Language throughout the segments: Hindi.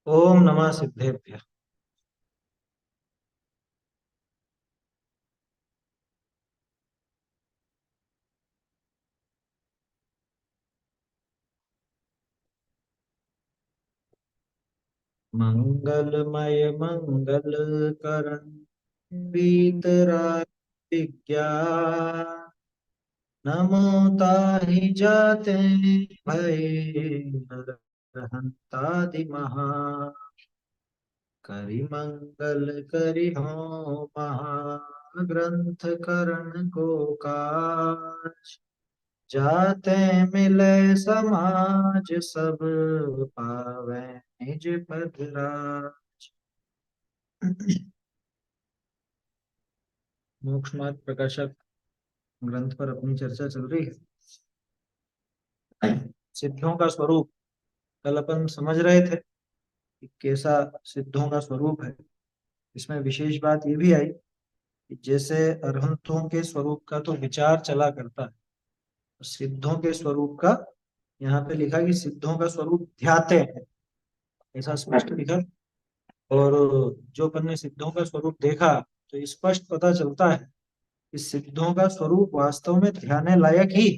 ओम नमः सिद्धेभ्य। मंगलमय मंगल करण बीतराय विज्ञान नमो ताहि जाते भय नरहंतादि महा करि मंगल करि हो महाग्रंथ करण को काज जाते मिले समाज सब पावे निज पद राज। मोक्ष मार्ग प्रकाशक ग्रंथ पर अपनी चर्चा चल रही है। सिद्धों का स्वरूप कल अपन समझ रहे थे कि कैसा सिद्धों का स्वरूप है। इसमें विशेष बात ये भी आई कि जैसे अरहंतों के स्वरूप का तो विचार चला करता है, सिद्धों के स्वरूप का यहाँ पे लिखा कि सिद्धों का स्वरूप ध्याते हैं, ऐसा स्पष्ट लिखा। और जो अपन ने सिद्धों का स्वरूप देखा तो स्पष्ट पता चलता है कि सिद्धों का स्वरूप वास्तव में ध्यान लायक ही,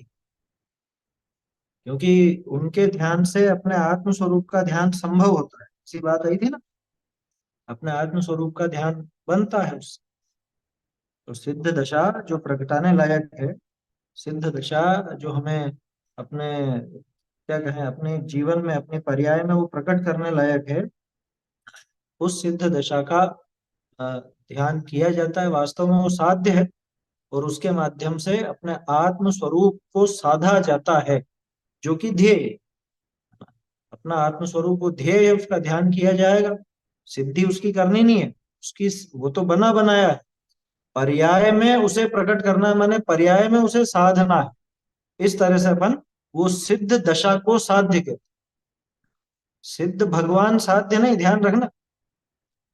क्योंकि उनके ध्यान से अपने आत्म स्वरूप का ध्यान संभव होता है। इसी बात आई थी ना, अपने आत्म स्वरूप का ध्यान बनता है उससे। तो सिद्ध दशा जो प्रगटाने लायक है, सिद्ध दशा जो हमें अपने क्या कहें अपने जीवन में अपने पर्याय में वो प्रकट करने लायक है, उस सिद्ध दशा का ध्यान किया जाता है। वास्तव में वो साध्य है और उसके माध्यम से अपने आत्म स्वरूप को साधा जाता है, जो कि ध्येय है। अपना आत्म स्वरूप वो ध्येय है, उसका ध्यान किया जाएगा। सिद्धि उसकी करनी नहीं है, उसकी वो तो बना बनाया है। पर्याय में उसे प्रकट करना माने पर्याय में उसे साधना है। इस तरह से अपन वो सिद्ध दशा को साध्य के, सिद्ध भगवान साध्य नहीं, ध्यान रखना।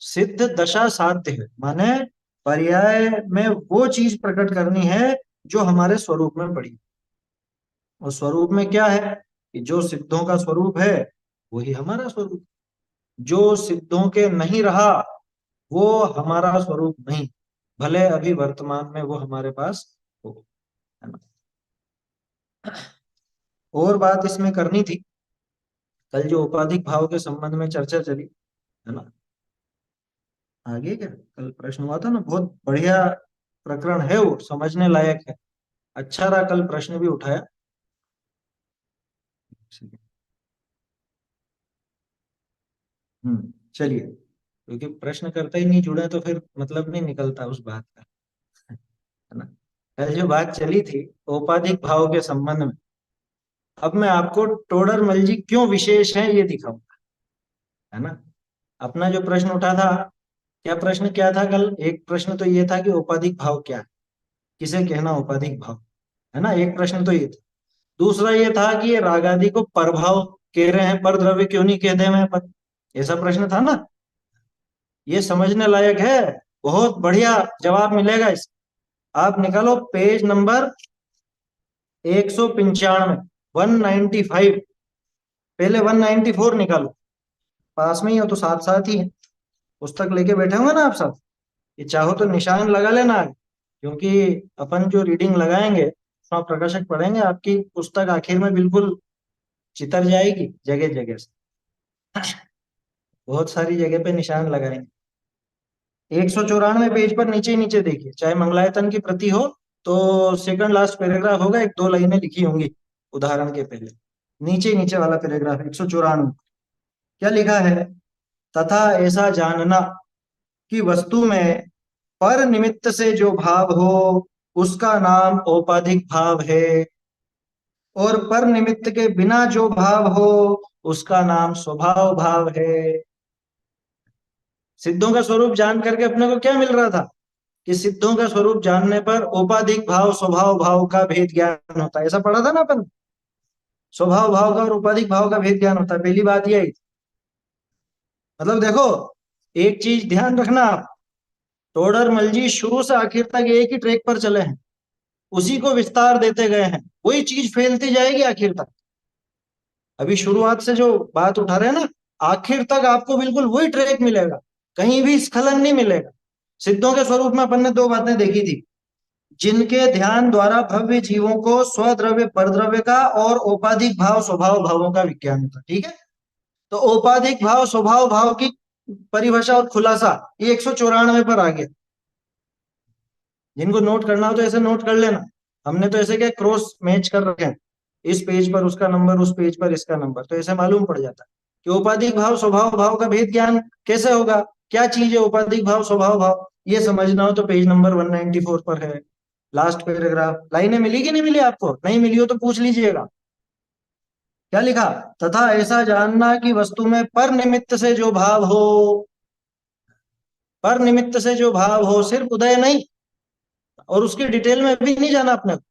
सिद्ध दशा साध्य है माने पर्याय में वो चीज प्रकट करनी है जो हमारे स्वरूप में पड़ी। और स्वरूप में क्या है कि जो सिद्धों का स्वरूप है वही हमारा स्वरूप। जो सिद्धों के नहीं रहा वो हमारा स्वरूप नहीं, भले अभी वर्तमान में वो हमारे पास हो, है ना। और बात इसमें करनी थी, कल जो उपाधिक भाव के संबंध में चर्चा चली, है ना। आगे क्या कल प्रश्न हुआ था ना, बहुत बढ़िया प्रकरण है, वो समझने लायक है। अच्छा रहा कल प्रश्न भी उठाया। चलिए, क्योंकि प्रश्न करते ही नहीं जुड़े तो फिर मतलब नहीं निकलता उस बात का, है ना। कल जो बात चली थी औपाधिक भाव के संबंध में, अब मैं आपको टोडरमल जी क्यों विशेष है ये दिखाऊंगा, है ना। अपना जो प्रश्न उठा था, क्या प्रश्न क्या था कल? एक प्रश्न तो ये था कि औपाधिक भाव क्या है, किसे कहना औपाधिक भाव, है ना। एक प्रश्न तो ये था। दूसरा ये था कि ये राग आदि को परभाव कह रहे हैं, पर द्रव्य क्यों नहीं कह दे में पर, ऐसा प्रश्न था ना। ये समझने लायक है, बहुत बढ़िया जवाब मिलेगा इस। आप निकालो पेज नंबर 195, 195। पहले 194 निकालो, पास में ही हो तो साथ साथ ही है। पुस्तक लेके बैठे होंगे ना आप सब, ये चाहो तो निशान लगा लेना आगे, क्योंकि अपन जो रीडिंग लगाएंगे उसमें प्रकाशक पढ़ेंगे, आपकी पुस्तक आखिर में बिल्कुल चितर जाएगी जगह जगह से। बहुत सारी जगह पे निशान लगाएंगे। 194 पेज पर नीचे ही नीचे देखिए, चाहे मंगलायतन की प्रति हो तो सेकंड लास्ट पैराग्राफ होगा, एक दो लाइनें लिखी होंगी उदाहरण के पहले। नीचे नीचे वाला पैराग्राफ 194, क्या लिखा है? तथा ऐसा जानना कि वस्तु में पर निमित्त से जो भाव हो उसका नाम औपाधिक भाव है, और पर निमित्त के बिना जो भाव हो उसका नाम स्वभाव भाव है। सिद्धों का स्वरूप जान करके अपने को क्या मिल रहा था कि सिद्धों का स्वरूप जानने पर औपाधिक भाव स्वभाव भाव का भेद ज्ञान होता है, ऐसा पढ़ा था ना अपन। स्वभाव भाव का और औपाधिक भाव का भेद ज्ञान होता है, पहली बात यह आई। मतलब देखो, एक चीज ध्यान रखना आप, टोडरमल जी शुरू से आखिर तक एक ही ट्रैक पर चले हैं, उसी को विस्तार देते गए हैं, वही चीज फैलती जाएगी आखिर तक। अभी शुरुआत से जो बात उठा रहे हैं ना, आखिर तक आपको बिल्कुल वही ट्रैक मिलेगा, कहीं भी स्खलन नहीं मिलेगा। सिद्धों के स्वरूप में अपन ने दो बातें देखी थी, जिनके ध्यान द्वारा भव्य जीवों को स्वद्रव्य परद्रव्य का और औपाधिक भाव स्वभाव भावों का विज्ञान होता, ठीक है। तो औपाधिक भाव स्वभाव भाव की परिभाषा और खुलासा ये 194 पर आ गया। जिनको नोट करना हो तो ऐसे नोट कर लेना, हमने तो ऐसे क्या क्रॉस मैच कर रखे हैं, इस पेज पर उसका नंबर, उस पेज पर इसका नंबर, तो ऐसे मालूम पड़ जाता है कि औपाधिक भाव स्वभाव भाव का भेद ज्ञान कैसे होगा, क्या चीज है औपाधिक भाव स्वभाव भाव, ये समझना हो तो पेज नंबर 194 पर है, लास्ट पैराग्राफ। लाइनें मिली कि नहीं मिली आपको? नहीं मिली हो तो पूछ लीजिएगा। क्या लिखा? तथा ऐसा जानना कि वस्तु में पर निमित्त से जो भाव हो, पर निमित्त से जो भाव हो, सिर्फ उदय नहीं, और उसकी डिटेल में भी नहीं जाना अपने को,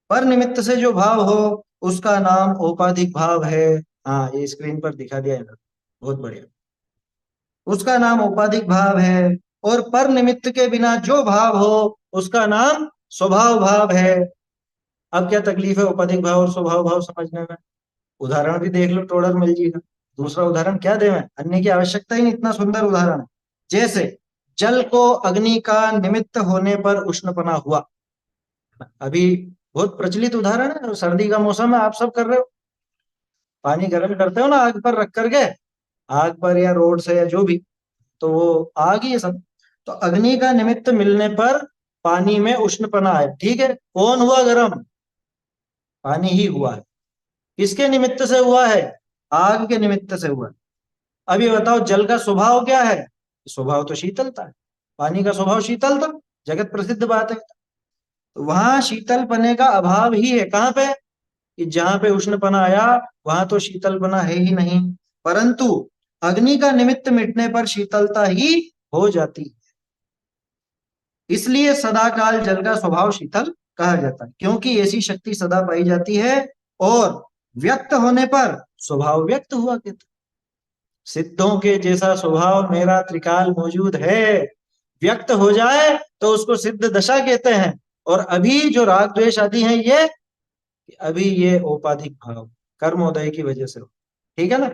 पर निमित्त से जो भाव हो उसका नाम औपाधिक भाव है। हाँ, ये स्क्रीन पर दिखा दिया है, बहुत बढ़िया। उसका नाम औपाधिक भाव है, और पर निमित्त के बिना जो भाव हो उसका नाम स्वभाव भाव है। अब क्या तकलीफ है औपाधिक भाव और स्वभाव भाव समझने में? उदाहरण भी देख लो, टोडर मिल जाएगा। दूसरा उदाहरण क्या दे मैं, अन्य की आवश्यकता ही नहीं, इतना सुंदर उदाहरण है। जैसे जल को अग्नि का निमित्त होने पर उष्णपना हुआ। अभी बहुत प्रचलित उदाहरण है, सर्दी का मौसम है, आप सब कर रहे हो, पानी गर्म करते हो ना आग पर रख करके, आग पर या रोड से या जो भी, तो वो आग ही है सब। तो अग्नि का निमित्त मिलने पर पानी में उष्णपना आया, ठीक है। कौन हुआ गर्म? पानी ही हुआ है। किसके निमित्त से हुआ है? आग के निमित्त से हुआ है। अब ये बताओ जल का स्वभाव क्या है? स्वभाव तो शीतलता है, पानी का स्वभाव शीतलता, जगत प्रसिद्ध बात है। तो वहां शीतलपने का अभाव ही है, कहाँ पे? कि जहां पे उष्णपना आया वहां तो शीतलपना है ही नहीं, परंतु अग्नि का निमित्त मिटने पर शीतलता ही हो जाती है। इसलिए सदाकाल जल का स्वभाव शीतल कहा जाता है, क्योंकि ऐसी शक्ति सदा पाई जाती है, और व्यक्त होने पर स्वभाव व्यक्त हुआ कहते। सिद्धों के जैसा स्वभाव मेरा त्रिकाल मौजूद है, व्यक्त हो जाए तो उसको सिद्ध दशा कहते हैं। और अभी जो राग द्वेष आदि हैं ये, अभी ये औपाधिक भाव कर्मोदय की वजह से हो, ठीक है ना।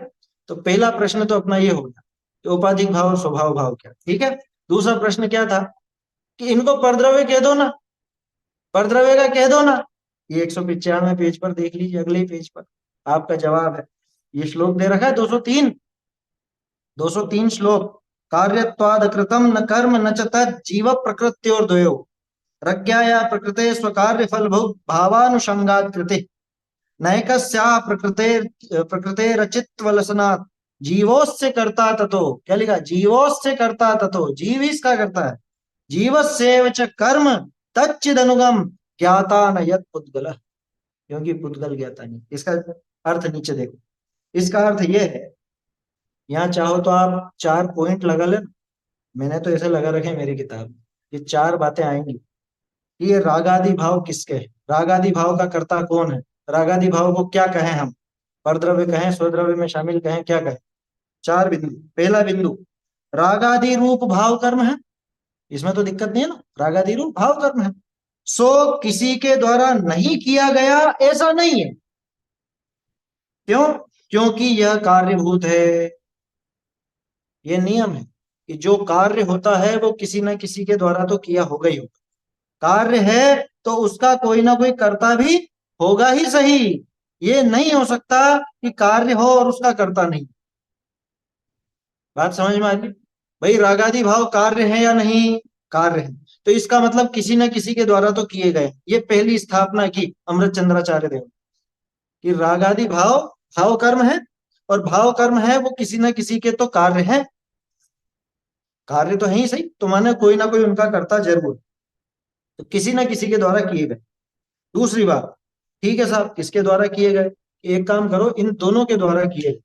तो पहला प्रश्न तो अपना ये हो गया कि औपाधिक भाव और स्वभाव भाव क्या, ठीक है। दूसरा प्रश्न क्या था कि इनको परद्रव्य कह दो ना, परद्रव्य का कह दो ना। ये 195 पेज पर देख लीजिए, अगले ही पेज पर आपका जवाब है। ये श्लोक दे रखा है 203, 203 श्लोक। कार्यत्वाद कृतम न कर्म न च तत् जीव प्रकृत्योर्द्वयो प्रज्ञाया प्रकृते स्वकार्य फल भावानुषंगात कृते नैकस्या प्रकृते प्रकृते रचित्वलसनात् जीवोस्य कर्ता ततो। क्या लिखा? जीवोस्य कर्ता ततो, जीव ही इसका करता है। जीवस्यैव च कर्म तच्चिदनुगम ज्ञाता न यत् पुद्गल, क्योंकि पुद्गल ज्ञाता नहीं। इसका अर्थ नीचे देखो, इसका अर्थ ये है, यहाँ चाहो तो आप 4 पॉइंट लगा लेना, मैंने तो ऐसे लगा रखे हैं मेरी किताब। ये 4 बातें आएंगी कि ये रागादि भाव किसके हैं, रागादि भाव का कर्ता कौन है, रागादि भाव को क्या कहें हम, परद्रव्य कहें, स्वद्रव्य में शामिल कहें, क्या कहें। 4 बिंदु। पहला बिंदु, रागादि रूप भाव कर्म है, इसमें तो दिक्कत नहीं है ना, रागादि रूप भाव कर्म है, सो किसी के द्वारा नहीं किया गया ऐसा नहीं है। क्यों? क्योंकि यह कार्यभूत है। ये नियम है कि जो कार्य होता है वो किसी ना किसी के द्वारा तो किया होगा ही होगा। कार्य है तो उसका कोई ना कोई कर्ता भी होगा ही सही। ये नहीं हो सकता कि कार्य हो और उसका कर्ता नहीं। बात समझ में आ गई? भाई रागादि भाव कार्य है या नहीं? कार्य है, तो इसका मतलब किसी न किसी के द्वारा तो किए गए। ये पहली स्थापना की अमृत चंद्राचार्य देव कि रागादि भाव भाव कर्म है, और भाव कर्म है वो किसी न किसी के तो कार्य है, कार्य तो है ही सही, तो माने कोई ना कोई उनका कर्ता जरूर, तो किसी न किसी के द्वारा किए गए। दूसरी बात, ठीक है साहब किसके द्वारा किए गए, एक काम करो इन दोनों के द्वारा किए गए,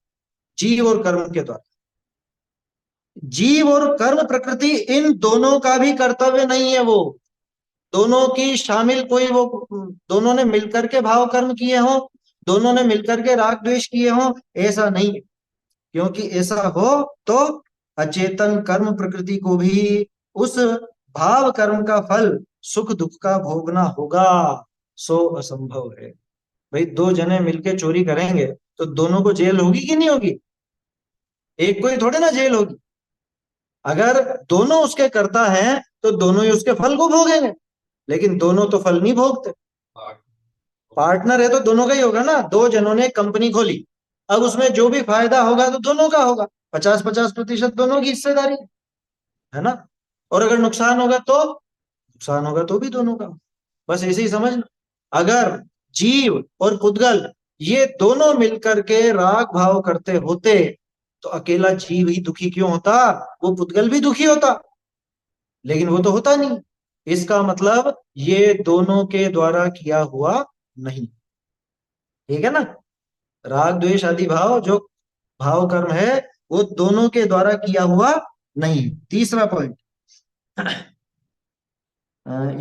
जीव और कर्म के द्वारा। जीव और कर्म प्रकृति इन दोनों का भी कर्तव्य नहीं है, वो दोनों की शामिल कोई वो, दोनों ने मिलकर के भाव कर्म किए हो, दोनों ने मिलकर के राग द्वेष किए हो, ऐसा नहीं है। क्योंकि ऐसा हो तो अचेतन कर्म प्रकृति को भी उस भाव कर्म का फल सुख दुख का भोगना होगा, सो असंभव है। भाई 2 जने मिलके चोरी करेंगे तो दोनों को जेल होगी कि नहीं होगी? एक कोई थोड़े ना जेल होगी। अगर दोनों उसके कर्ता हैं तो दोनों ही उसके फल को भोगेंगे, लेकिन दोनों तो फल नहीं भोगते। पार्टनर है तो दोनों का ही होगा ना। दो जनों ने कंपनी खोली, अब उसमें जो भी फायदा होगा तो दोनों का होगा, 50-50% दोनों की हिस्सेदारी है ना। और अगर नुकसान होगा तो भी दोनों का। बस ऐसे ही समझना। अगर जीव और पुद्गल ये दोनों मिलकर के राग भाव करते होते तो अकेला जीव ही दुखी क्यों होता, वो पुद्गल भी दुखी होता। लेकिन वो तो होता नहीं। इसका मतलब ये दोनों के द्वारा किया हुआ नहीं। ठीक है ना। राग द्वेष आदि भाव जो भाव कर्म है वो दोनों के द्वारा किया हुआ नहीं। तीसरा पॉइंट,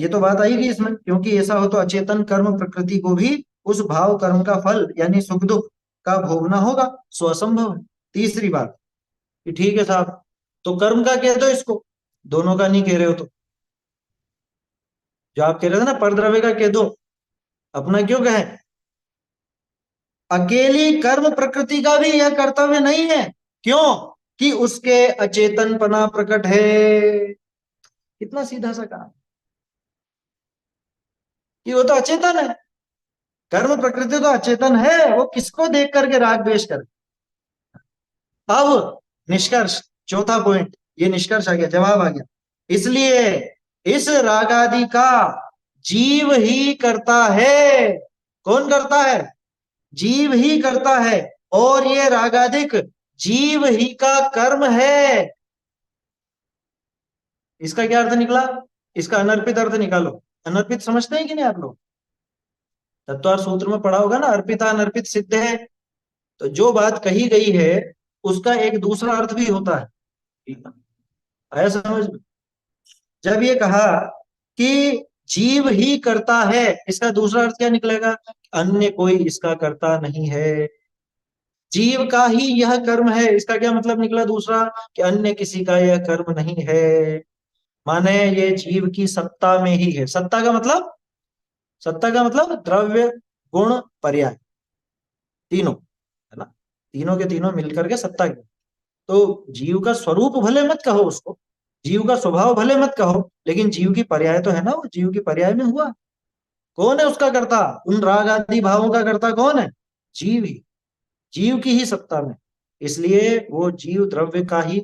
ये तो बात आएगी इसमें, क्योंकि ऐसा हो तो अचेतन कर्म प्रकृति को भी उस भाव कर्म का फल यानी सुख दुख का भोगना होगा, सो असंभव है। तीसरी बात कि ठीक है साहब, तो कर्म का कह दो इसको, दोनों का नहीं कह रहे हो तो। जो आप कह रहे थे ना परद्रव्य का कह दो, अपना क्यों कहे। अकेली कर्म प्रकृति का भी यह कर्तव्य नहीं है। क्यों? कि उसके अचेतनपना प्रकट है। कितना सीधा सा काम, कि वो तो अचेतन है। कर्म प्रकृति तो अचेतन है, वो किसको देख करके राग द्वेष करे। अब निष्कर्ष, चौथा पॉइंट, ये निष्कर्ष आ गया, जवाब आ गया। इसलिए इस रागादि का जीव ही करता है। कौन करता है? जीव ही करता है। और ये रागादिक जीव ही का कर्म है। इसका क्या अर्थ निकला? इसका अनर्पित अर्थ निकालो। अनर्पित समझते हैं कि नहीं आप लोग? तत्वार सूत्र में पढ़ा होगा ना, अर्पिता अनर्पित सिद्ध है। तो जो बात कही गई है उसका एक दूसरा अर्थ भी होता है। आया समझ में? जब ये कहा कि जीव ही करता है, इसका दूसरा अर्थ क्या निकलेगा? अन्य कोई इसका करता नहीं है, जीव का ही यह कर्म है। इसका क्या मतलब निकला दूसरा? कि अन्य किसी का यह कर्म नहीं है। माने ये जीव की सत्ता में ही है। सत्ता का मतलब, सत्ता का मतलब द्रव्य गुण पर्याय, तीनों है ना। तीनों के तीनों मिलकर के सत्ता की। तो जीव का स्वरूप भले मत कहो उसको, जीव का स्वभाव भले मत कहो, लेकिन जीव की पर्याय तो है ना, वो जीव की पर्याय में हुआ। कौन है उसका कर्ता? उन राग आदि भावों का कर्ता कौन है? जीव ही, जीव की ही सत्ता में। इसलिए वो जीव द्रव्य का ही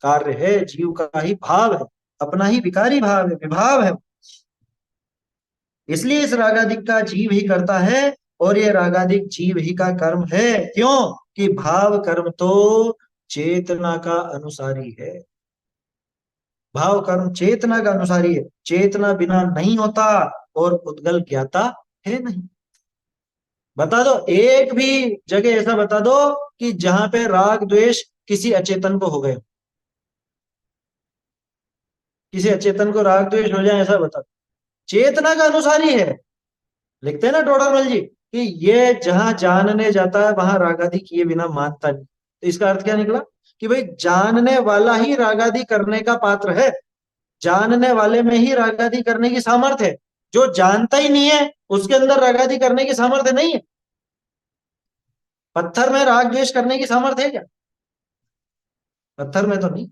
कार्य है, जीव का ही भाव है, अपना ही विकारी भाव है, विभाव है। इसलिए इस रागादिक का जीव ही करता है, और ये रागादिक जीव ही का कर्म है। क्यों? कि भाव कर्म तो चेतना का अनुसारी है। भाव कर्म चेतना का अनुसारी है, चेतना बिना नहीं होता, और उद्गल ज्ञाता है नहीं। बता दो एक भी जगह ऐसा बता दो कि जहां पे राग द्वेष किसी अचेतन को हो गए, किसी अचेतन को राग द्वेष हो जाए, ऐसा बता दो। चेतना का अनुसारी है। लिखते हैं ना टोडरमल जी कि ये जहां जानने जाता है वहां रागादि किए बिना मानता नहीं। तो इसका अर्थ क्या निकला? कि भाई जानने वाला ही रागादि करने का पात्र है, जानने वाले में ही रागादि करने की सामर्थ्य है। जो जानता ही नहीं है उसके अंदर रागादि करने की सामर्थ्य नहीं है। पत्थर में राग द्वेष करने की सामर्थ्य है क्या? पत्थर में तो नहीं।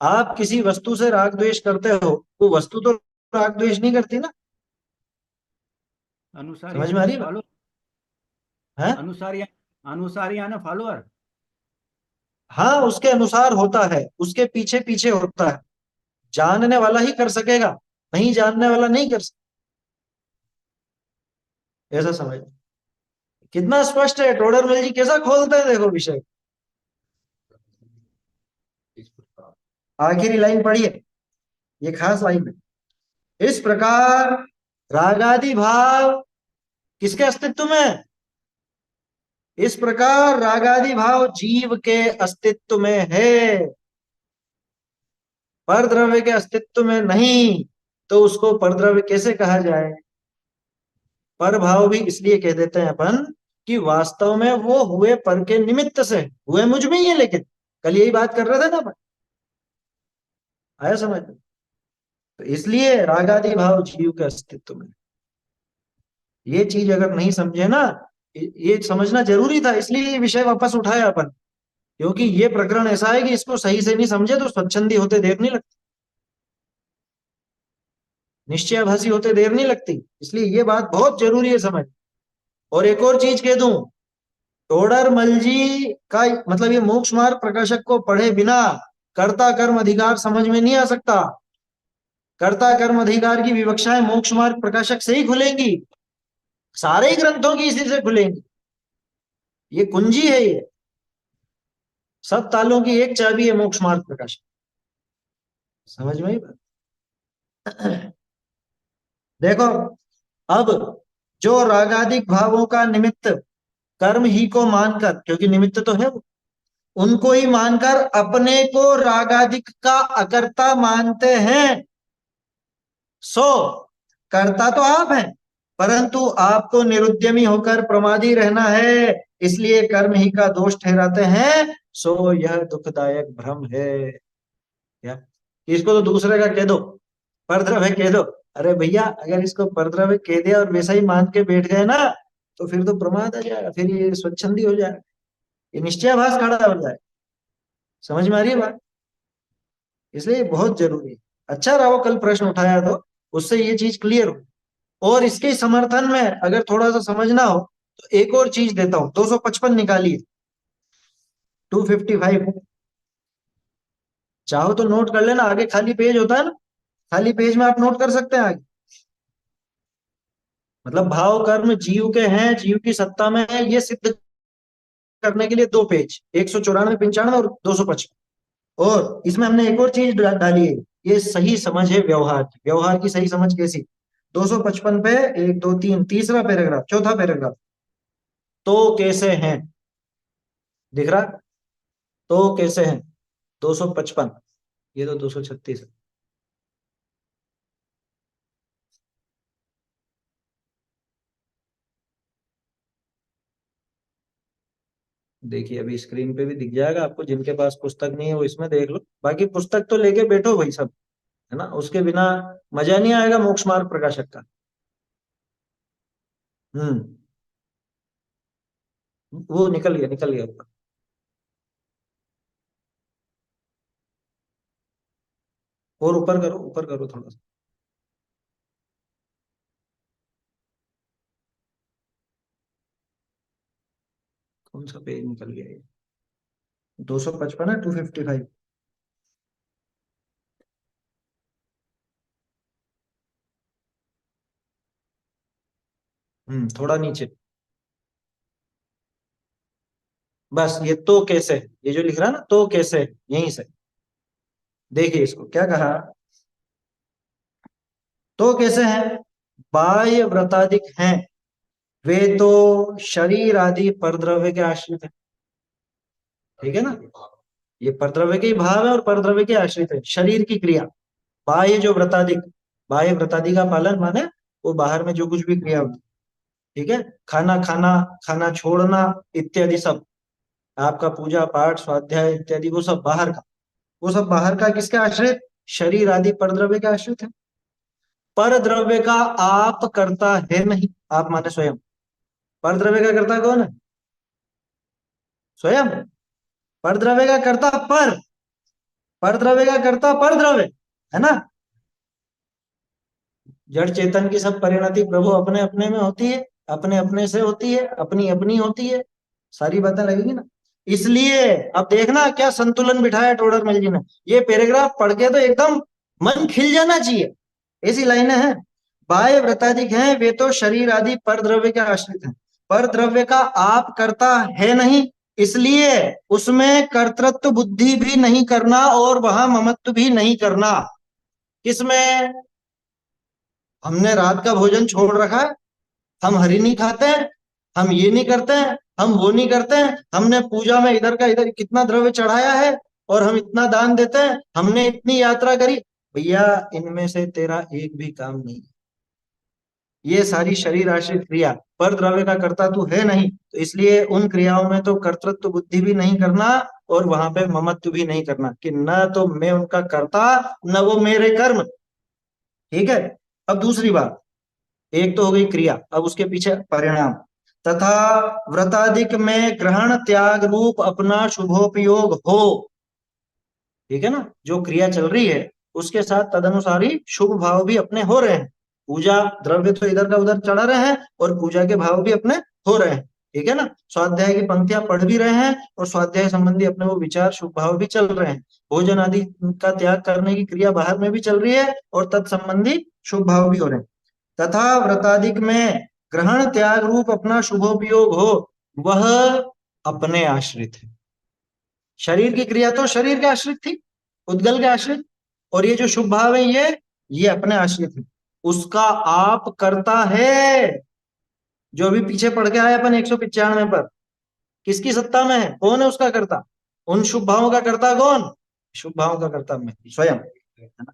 आप किसी वस्तु से राग द्वेष करते हो, वो वस्तु तो राग द्वेष नहीं करती ना। अनुसार समझ में यानी आ रही है बात? फॉलो, है? अनुसार या अनुसार यानी फॉलोअर। हाँ, उसके अनुसार होता है, उसके पीछे पीछे होता है। जानने वाला ही कर सकेगा, नहीं जानने वाला नहीं कर सकता। ऐसा समझ। कितना स्पष्ट है, टोडरमल जी कैसा खोलते हैं देखो विषय। आखिरी लाइन पढ़िए, ये खास लाइन है। इस प्रकार रागादि भाव किसके अस्तित्व में है? इस प्रकार रागादि भाव जीव के अस्तित्व में है, परद्रव्य के अस्तित्व में नहीं। तो उसको परद्रव्य कैसे कहा जाए? पर भाव भी इसलिए कह देते हैं अपन कि वास्तव में वो हुए पर के निमित्त से, हुए मुझ में ही है। लेकिन कल यही बात कर रहे थे ना अपन, आया समझ में? तो इसलिए रागादि भाव जीव के अस्तित्व में। ये चीज अगर नहीं समझे ना, ये समझना जरूरी था, इसलिए ये विषय वापस उठाया अपन क्योंकि ये प्रकरण ऐसा है कि इसको सही से नहीं समझे तो स्वच्छंदी होते देर नहीं लगती, निश्चयाभासी होते देर नहीं लगती। इसलिए ये बात बहुत जरूरी है समझ। और एक और चीज कह दूं, टोडरमल जी का मतलब ये मोक्ष मार्ग प्रकाशक को पढ़े बिना कर्ता कर्म अधिकार समझ में नहीं आ सकता। कर्ता कर्म अधिकार की विवक्षाएं मोक्ष मार्ग प्रकाशक से ही खुलेंगी, सारे ही ग्रंथों की इसी से खुलेंगी। ये कुंजी है, ये सब तालों की एक चाबी है मोक्ष मार्ग प्रकाशक। समझ में आई बात? देखो, अब जो रागादिक भावों का निमित्त कर्म ही को मानकर, क्योंकि निमित्त तो है वो, उनको ही मानकर अपने को रागादिक का अकर्ता मानते हैं, सो कर्ता तो आप हैं, परंतु आपको निरुद्यमी होकर प्रमादी रहना है, इसलिए कर्म ही का दोष ठहराते हैं। सो यह दुखदायक भ्रम है। क्या इसको तो दूसरे का कह दो, परद्रव्य कह दो। अरे भैया, अगर इसको परद्रव्य कह दिया और वैसा ही मान के बैठ गए ना, तो फिर तो प्रमाद आ जाएगा, फिर ये स्वच्छंदी हो जाएगा, ये निश्चयाभास खड़ा हो जाएगा। समझ में आ रही है बात? इसलिए बहुत जरूरी है। अच्छा रहा वो कल प्रश्न उठाया, तो उससे ये चीज क्लियर हो। और इसके समर्थन में अगर थोड़ा सा समझना हो तो एक और चीज देता हूं, 255 निकालिए, 255। चाहो तो नोट कर लेना, आगे खाली पेज होता है ना, खाली पेज में आप नोट कर सकते हैं आगे। मतलब भाव कर्म जीव के हैं, जीव की सत्ता में है, ये सिद्ध करने के लिए दो पेज, 194, 95 और 255। और इसमें हमने एक और चीज डाली है, ये सही समझ है व्यवहार की। व्यवहार की सही समझ कैसी? 255 पे 1 2 3 तीसरा पैराग्राफ, चौथा पैराग्राफ, तो कैसे हैं, दिख रहा? तो कैसे हैं 255, ये तो 236 है। देखिए अभी स्क्रीन पे भी दिख जाएगा आपको, जिनके पास पुस्तक नहीं है वो इसमें देख लो, बाकी पुस्तक तो लेके बैठो भाई सब, है ना, उसके बिना मजा नहीं आएगा मोक्ष मार्ग प्रकाशक का। हम्म, वो निकल गया, निकल गया ऊपर। और ऊपर करो थोड़ा सा। कौन सा पेज निकल गया ये? 255 है, 255। थोड़ा नीचे। बस ये तो कैसे, ये जो लिख रहा है ना तो कैसे, यहीं से देखिए इसको क्या कहा। तो कैसे हैं, बाह्य व्रताधिक हैं, वे तो शरीर आदि परद्रव्य के आश्रित है। ठीक है ना, ये परद्रव्य के ही भाव है और परद्रव्य के आश्रित है, शरीर की क्रिया। बाह्य जो व्रताधिक, बाह्य व्रतादि का पालन माने वो बाहर में जो कुछ भी क्रिया होती है, ठीक है, खाना खाना, खाना छोड़ना इत्यादि सब, आपका पूजा पाठ स्वाध्याय इत्यादि वो सब बाहर का, वो सब बाहर का किसके आश्रित? शरीर आदि परद्रव्य के आश्रित है। पर द्रव्य का आप करता है नहीं, आप माने स्वयं। पर द्रव्य का करता कौन है? स्वयं। पर द्रव्य का करता पर द्रव्य का करता पर द्रव्य, है ना। जड़ चेतन की सब परिणति प्रभु अपने अपने में होती है, अपने अपने से होती है, अपनी अपनी होती है, सारी बातें लगेगी ना। इसलिए अब देखना क्या संतुलन बिठाया टोडरमल जी ने। ये पैराग्राफ पढ़ के तो एकदम मन खिल जाना चाहिए, ऐसी लाइनें हैं। बाह्य व्रताधिक हैं, वे तो शरीर आदि पर द्रव्य के आश्रित हैं, पर द्रव्य का आप करता है नहीं, इसलिए उसमें कर्तृत्व बुद्धि भी नहीं करना और वहां ममत्व भी नहीं करना। किसमें? हमने रात का भोजन छोड़ रखा है, हम हरी नहीं खाते हैं, हम ये नहीं करते हैं, हम वो नहीं करते हैं, हमने पूजा में इधर का इधर कितना द्रव्य चढ़ाया है, और हम इतना दान देते हैं, हमने इतनी यात्रा करी। भैया इनमें से तेरा एक भी काम नहीं, ये सारी शरीर आश्रित क्रिया, पर द्रव्य का कर्ता तू है नहीं, तो इसलिए उन क्रियाओं में तो कर्तृत्व बुद्धि भी नहीं करना और वहां पे ममत्व भी नहीं करना, कि न तो मैं उनका कर्ता न वो मेरे कर्म। ठीक है। अब दूसरी बात, एक तो हो गई क्रिया, अब उसके पीछे परिणाम। तथा व्रताधिक में ग्रहण त्याग रूप अपना शुभोपयोग हो। ठीक है ना, जो क्रिया चल रही है उसके साथ तदनुसारी शुभ भाव भी अपने हो रहे हैं। पूजा द्रव्य तो इधर का उधर चढ़ा रहे हैं और पूजा के भाव भी अपने हो रहे हैं। ठीक है ना, स्वाध्याय की पंक्तियां पढ़ भी रहे हैं और स्वाध्याय संबंधी अपने वो विचार शुभ भाव भी चल रहे हैं। भोजन आदि का त्याग करने की क्रिया बाहर में भी चल रही है और तत्संबंधी शुभ भाव भी हो रहे हैं। तथा व्रताधिक में ग्रहण त्याग रूप अपना शुभोपयोग हो, वह अपने आश्रित है। शरीर की क्रिया तो शरीर के आश्रित थी, उद्गल के आश्रित, और ये जो शुभ भाव है ये अपने आश्रित है। उसका आप करता है। जो अभी पीछे पढ़ के आए अपन 195 पर, किसकी सत्ता में है, कौन है उसका कर्ता? उन शुभ भावों का कर्ता कौन? शुभ भावों का कर्ता मैं स्वयं, है ना?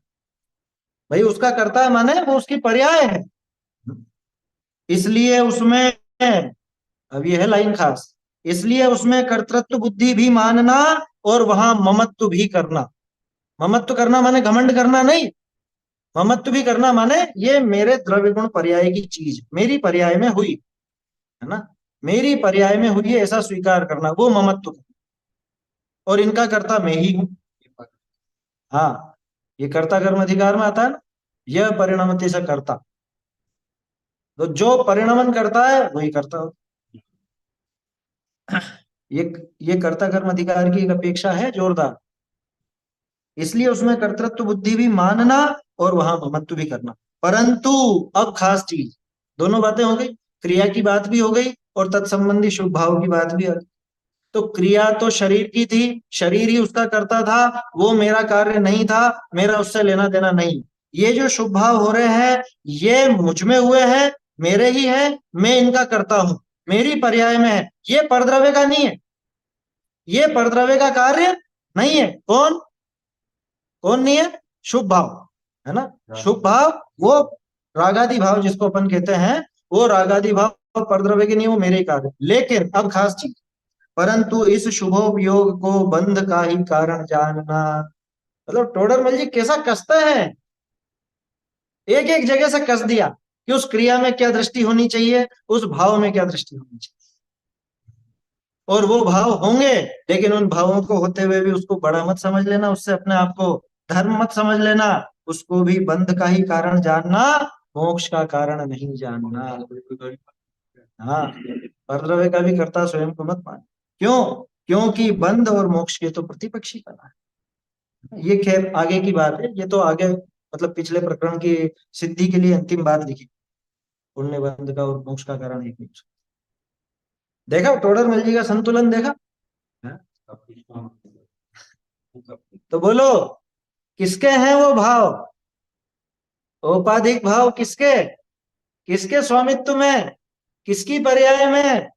भाई उसका कर्ता है माने वो उसकी पर्याय है। इसलिए उसमें, अब ये है लाइन खास, इसलिए उसमें कर्तृत्व बुद्धि भी मानना और वहां ममत्व भी करना। ममत्व करना माने घमंड करना नहीं, ममत्व भी करना माने ये मेरे द्रव्य गुण पर्याय की चीज मेरी पर्याय में हुई, है ना, मेरी पर्याय में हुई है ऐसा स्वीकार करना, वो ममत्व। और इनका कर्ता मैं ही हूं। हाँ, ये कर्ता कर्म अधिकार में आता है ना, यह परिणमति से कर्ता। तो जो परिणमन करता है वही कर्ता हो। ये ये कर्ता कर्म अधिकार की एक अपेक्षा है जोरदार। इसलिए उसमें कर्तृत्व बुद्धि भी मानना और वहां ममत्व भी करना। परंतु अब खास चीज, दोनों बातें हो गई, क्रिया की बात भी हो गई और तत्संबंधी शुभ भाव की बात भी हो गई। तो क्रिया तो शरीर की थी, शरीर ही उसका करता था, वो मेरा कार्य नहीं था, मेरा उससे लेना देना नहीं। ये जो शुभ भाव हो रहे हैं ये मुझ में हुए हैं, मेरे ही है, मैं इनका करता हूं, मेरी पर्याय में है। ये परद्रव्य का नहीं है, ये परद्रव्य का कार्य नहीं है। कौन कौन नहीं है? शुभ भाव, है ना। शुभ भाव वो रागादि भाव जिसको अपन कहते हैं, वो रागादि भाव परद्रव्य के नहीं, वो मेरे ही कार्य। लेकिन अब खास चीज, परंतु इस शुभोपयोग को बंध का ही कारण जानना। मतलब टोडरमल जी कैसा कसता है, एक एक जगह से कस दिया कि उस क्रिया में क्या दृष्टि होनी चाहिए, उस भाव में क्या दृष्टि होनी चाहिए। और वो भाव होंगे, लेकिन उन भावों को होते हुए भी उसको बड़ा मत समझ लेना, उससे अपने आप को धर्म मत समझ लेना। उसको भी बंध का ही कारण जानना, मोक्ष का कारण नहीं जानना। हाँ, परद्रव्य का भी कर्ता स्वयं को मत मान। क्यों? क्योंकि बंध और मोक्ष के तो प्रतिपक्षी बना है। ये खैर आगे की बात है, ये तो आगे मतलब पिछले प्रकरण की सिद्धि के लिए अंतिम बात लिखी, पुण्य बंध का और मोक्ष का कारण एक नहीं। देखा टोडरमल जी का संतुलन देखा? हाँ? तो बोलो, किसके हैं वो भाव? औपाधिक भाव किसके? किसके स्वामित्व में? किसकी पर्याय में?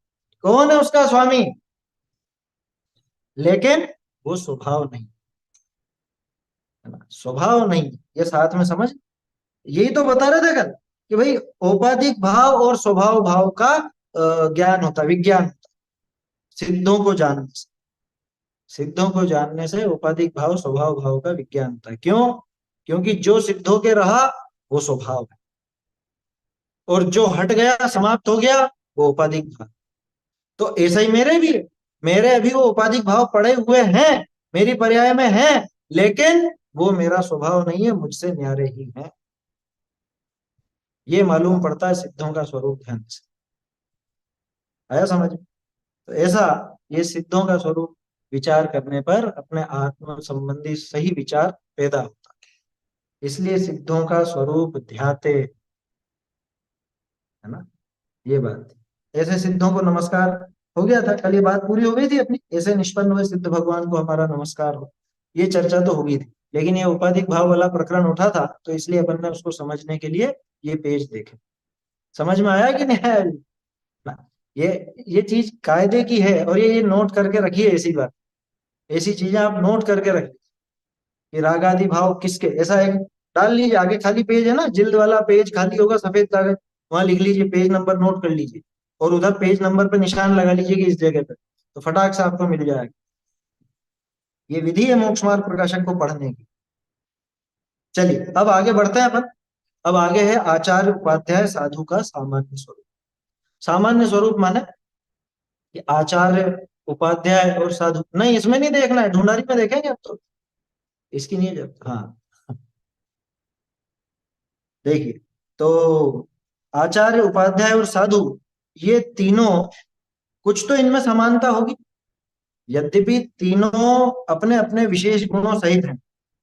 कौन है उसका स्वामी? लेकिन वो स्वभाव नहीं, है ना, स्वभाव नहीं। ये साथ में समझ, यही तो बता रहे थे कल कि भाई औपाधिक भाव और स्वभाव भाव का ज्ञान होता है, विज्ञान होता है सिद्धों को जानने से। सिद्धों को जानने से औपाधिक भाव स्वभाव भाव का विज्ञान होता है। क्यों? क्योंकि जो सिद्धों के रहा वो स्वभाव है, और जो हट गया समाप्त हो गया वो औपाधिक भाव। तो ऐसा ही मेरे भी है, मेरे अभी वो औपाधिक भाव पड़े हुए हैं, मेरी पर्याय में हैं, लेकिन वो मेरा स्वभाव नहीं है, मुझसे न्यारे ही है। ये मालूम पड़ता है सिद्धों का स्वरूप ध्यान से। आया समझ? तो ऐसा ये सिद्धों का स्वरूप विचार करने पर अपने आत्म संबंधी सही विचार पैदा होता है। इसलिए सिद्धों का स्वरूप ध्याते, है ना, ये बात। ऐसे सिद्धों को नमस्कार हो गया था कल, ये बात पूरी हो गई थी अपनी, ऐसे निष्पन्न हुए सिद्ध भगवान को हमारा नमस्कार हो, ये चर्चा तो होगी थी। लेकिन ये उपाधिक भाव वाला प्रकरण उठा था तो इसलिए अपन ने उसको समझने के लिए ये पेज देखे। समझ में आया कि नहीं आया? ना, ये चीज कायदे की है, और ये नोट करके रखिए, ऐसी बात, ऐसी चीजें आप नोट करके रखिए कि रागादि भाव किसके। ऐसा एक डाल लीजिए, आगे खाली पेज है ना, जिल्द वाला पेज खाली होगा, सफेद कागज, वहां लिख लीजिए पेज नंबर, नोट कर लीजिए, और उधर पेज नंबर पे निशान लगा लीजिए कि इस जगह पे, तो फटाक से आपको मिल जाएगा। ये विधि है मोक्ष मार्ग प्रकाशक को पढ़ने की। चलिए अब आगे बढ़ते हैं अपन। अब आगे है आचार्य उपाध्याय साधु का सामान्य स्वरूप। सामान्य स्वरूप माने कि आचार्य, उपाध्याय और साधु। नहीं, इसमें नहीं देखना है, ढूंढारी में देखेंगे अब तो, इसकी नहीं जरूरत। हाँ, देखिए, तो आचार्य, उपाध्याय और साधु, ये तीनों, कुछ तो इनमें समानता होगी। यद्यपि तीनों अपने अपने विशेष गुणों सहित हैं।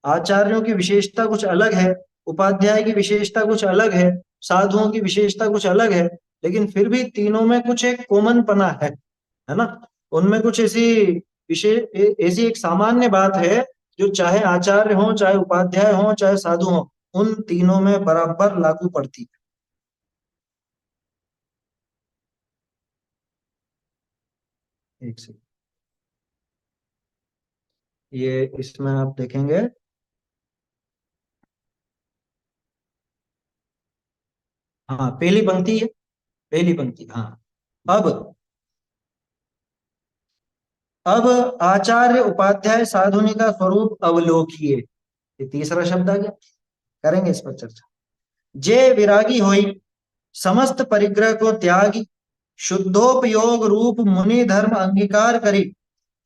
आचार्यों की विशेषता कुछ अलग है, उपाध्याय की विशेषता कुछ अलग है, साधुओं की विशेषता कुछ अलग है, लेकिन फिर भी तीनों में कुछ एक कॉमन पना है ना। उनमें कुछ ऐसी ऐसी एक सामान्य बात है, जो चाहे आचार्य हो, चाहे उपाध्याय हो, चाहे साधु हो, उन तीनों में बराबर लागू पड़ती है। एक सेकंड, ये इसमें आप देखेंगे। हाँ, पहली पंक्ति है, पहली पंक्ति। हाँ, अब अब आचार्य, उपाध्याय, साधुनी का स्वरूप अवलोकिए, ये तीसरा शब्द आ गया। करेंगे इस पर चर्चा। जे विरागी होई, समस्त परिग्रह को त्यागी, शुद्धोपयोग रूप मुनि धर्म अंगीकार करी,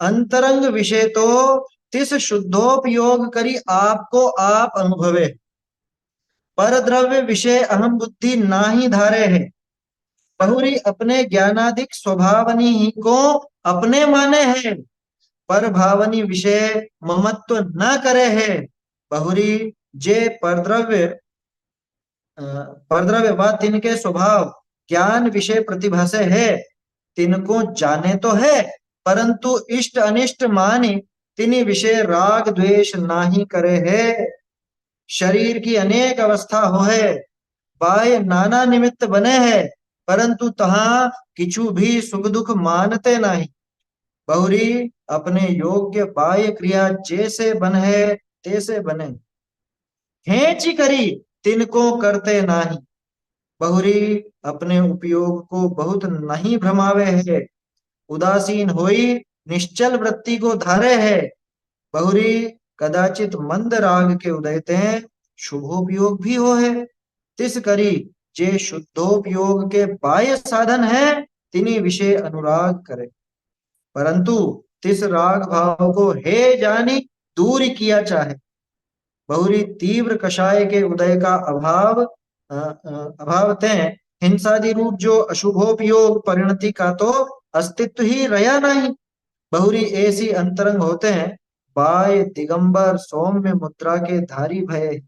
अंतरंग विषय तो तिस शुद्धोपयोग करी आपको आप अनुभवे, पर द्रव्य विषय अहम बुद्धि नाही धारे है, बहुरी अपने ज्ञानाधिक स्वभावनी ही को अपने माने है, पर भावनी विषय ममत्व न करे है, बहुरी जे परद्रव्य परद्रव्य व तिनके स्वभाव ज्ञान विषय प्रतिभा से है, तिनको जाने तो है, परंतु इष्ट अनिष्ट माने तिनि विषय राग द्वेष नाही करे है। शरीर की अनेक अवस्था हो है, बाह्य नाना निमित्त बने हैं, परंतु तहाँ किछु भी सुख दुख मानते नहीं, बहुरी अपने योग्य बाह्य क्रिया जैसे बन है तैसे बने, खेची करी तिनको करते नाही, बहुरी अपने उपयोग को बहुत नहीं भ्रमावे है, उदासीन होई निश्चल वृत्ति को धारे है, बहुरी कदाचित मंद राग के उदयते शुभोपयोग भी हो है, तिस करी जे शुद्धोपयोग के बाह्य साधन है, तिनी विषय अनुराग करे, परंतु तिस राग भाव को हे जानी दूर किया चाहे, बहुरी तीव्र कषाय के उदय का अभाव तय हिंसादि रूप जो अशुभोपयोग परिणति का तो अस्तित्व ही रहा नहीं, बहुरी ऐसी अंतरंग होते हैं, बाय दिगंबर सौम्य मुद्रा के धारी भय,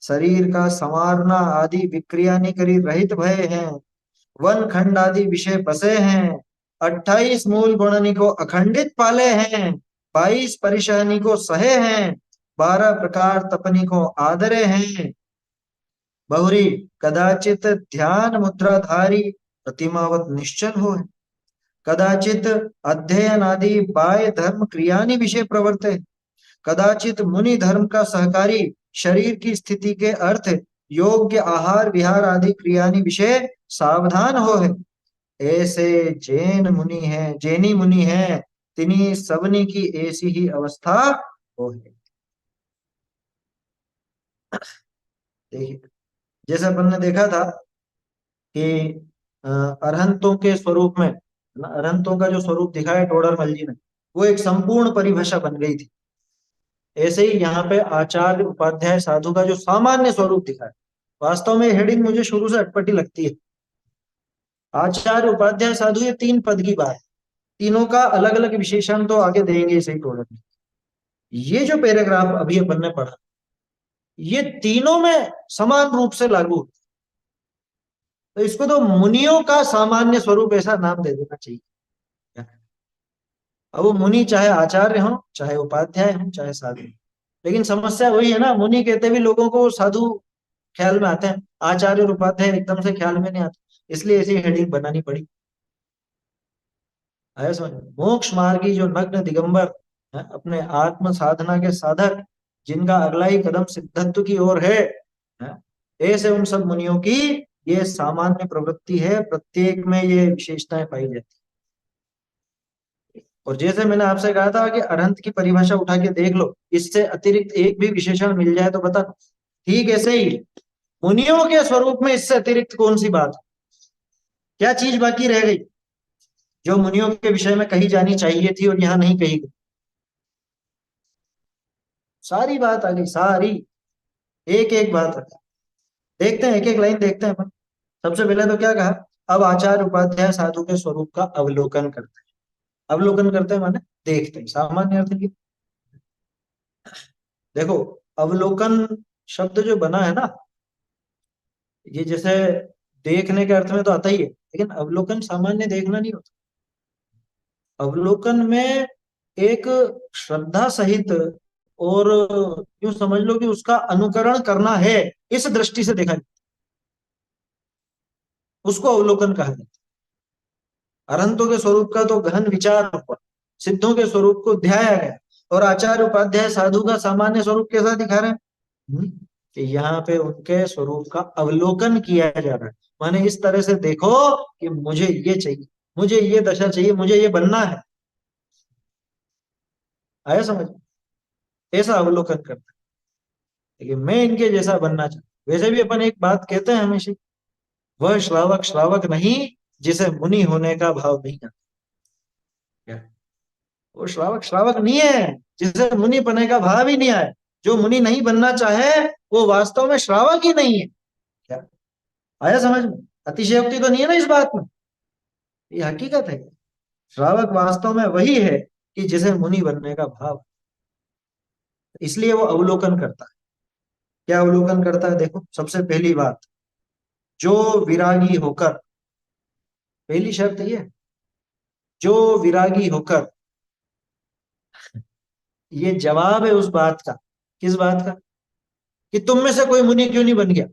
शरीर का संवारना आदि विक्रिया निकरी रहित भय हैं, वन खंड आदि विषय बसे हैं, 28 मूल गुणनी को अखंडित पाले हैं, 22 परिशहनी को सहे हैं, 12 प्रकार तपनी को आदरे हैं, बहुरी कदाचित ध्यान मुद्राधारी प्रतिमावत निश्चल हो, कदाचित अध्ययन आदि बाह्य धर्म क्रियानि विषय प्रवर्ते, कदाचित मुनि धर्म का सहकारी शरीर की स्थिति के अर्थ योग्य आहार विहार आदि क्रियानि विषय सावधान हो है, ऐसे जैनी मुनि है, तिनी सबनी की ऐसी ही अवस्था हो है। देखिए, जैसे अपन ने देखा था कि अरहंतों के स्वरूप में अरहंतों का जो स्वरूप दिखाया टोडरमल जी ने, वो एक संपूर्ण परिभाषा बन गई थी। ऐसे ही यहाँ पे आचार्य, उपाध्याय, साधु का जो सामान्य स्वरूप दिखाया, वास्तव में हेडिंग मुझे शुरू से अटपटी लगती है। आचार्य, उपाध्याय, साधु, ये तीन पद की बात है, तीनों का अलग अलग विशेषण तो आगे देंगे इसी टोडर में। ये जो पैराग्राफ अभी अपन ने पढ़ा, ये तीनों में समान रूप से लागू होता है। तो इसको तो मुनियों का सामान्य स्वरूप ऐसा नाम दे देना चाहिए। अब वो मुनि चाहे आचार्य हो, चाहे उपाध्याय हो, चाहे साधु, लेकिन समस्या वही है ना, मुनि कहते भी लोगों को साधु ख्याल में आते हैं, आचार्य और उपाध्याय एकदम से ख्याल में नहीं आते, इसलिए ऐसी हेडिंग बनानी पड़ी। आया समझ में? मोक्ष मार्गी जो नग्न दिगंबर है, अपने आत्म साधना के साधक, जिनका अगला ही कदम सिद्धत्व की ओर है, ऐसे उन सब मुनियों की ये सामान्य प्रवृत्ति है, प्रत्येक में ये विशेषताएं पाई जाती। और जैसे मैंने आपसे कहा था कि अरहंत की परिभाषा उठा के देख लो, इससे अतिरिक्त एक भी विशेषण मिल जाए तो बता। ठीक ऐसे ही मुनियों के स्वरूप में इससे अतिरिक्त कौन सी बात है? क्या चीज बाकी रह गई जो मुनियों के विषय में कही जानी चाहिए थी और यहाँ नहीं कही गई? सारी बात आ गई, सारी, एक एक बात आ गई। देखते हैं, एक एक लाइन देखते हैं अपन। सबसे पहले तो क्या कहा, अब आचार्य उपाध्याय साधु के स्वरूप का अवलोकन करते हैं। अवलोकन करते हैं माने देखते हैं, सामान्य अर्थ की। देखो, अवलोकन शब्द जो बना है ना, ये जैसे देखने के अर्थ में तो आता ही है, लेकिन अवलोकन सामान्य देखना नहीं होता। अवलोकन में एक श्रद्धा सहित, और यूं समझ लो कि उसका अनुकरण करना है, इस दृष्टि से देखा जाए, उसको अवलोकन कहा जाता है। अरहंतों के स्वरूप का तो गहन विचार हुआ, सिद्धों के स्वरूप को ध्याया गया, और आचार्य उपाध्याय साधु का सामान्य स्वरूप कैसा दिखा रहे हैं? कि यहाँ पे उनके स्वरूप का अवलोकन किया जा रहा है। माने इस तरह से देखो कि मुझे ये चाहिए, मुझे ये दशा चाहिए, मुझे ये बनना है। आया समझ? ऐसा अवलोकन करना है कि मैं इनके जैसा बनना चाहता। वैसे भी अपन एक बात कहते हैं हमेशा, वह श्रावक श्रावक नहीं जिसे मुनि होने का भाव नहीं आता। क्या? वो श्रावक श्रावक नहीं है जिसे मुनि बनने का भाव ही नहीं आए। जो मुनि नहीं बनना चाहे वो वास्तव में श्रावक ही नहीं है। क्या? आया समझ में? अतिशयोक्ति तो नहीं है ना इस बात में, ये हकीकत है। श्रावक वास्तव में वही है कि जिसे मुनि बनने का भाव, इसलिए वो अवलोकन करता है। क्या अवलोकन करता है? देखो, सबसे पहली बात, जो विरागी होकर, पहली शर्त ये, जो विरागी होकर, ये जवाब है उस बात का। किस बात का? कि तुम में से कोई मुनि क्यों नहीं बन गया?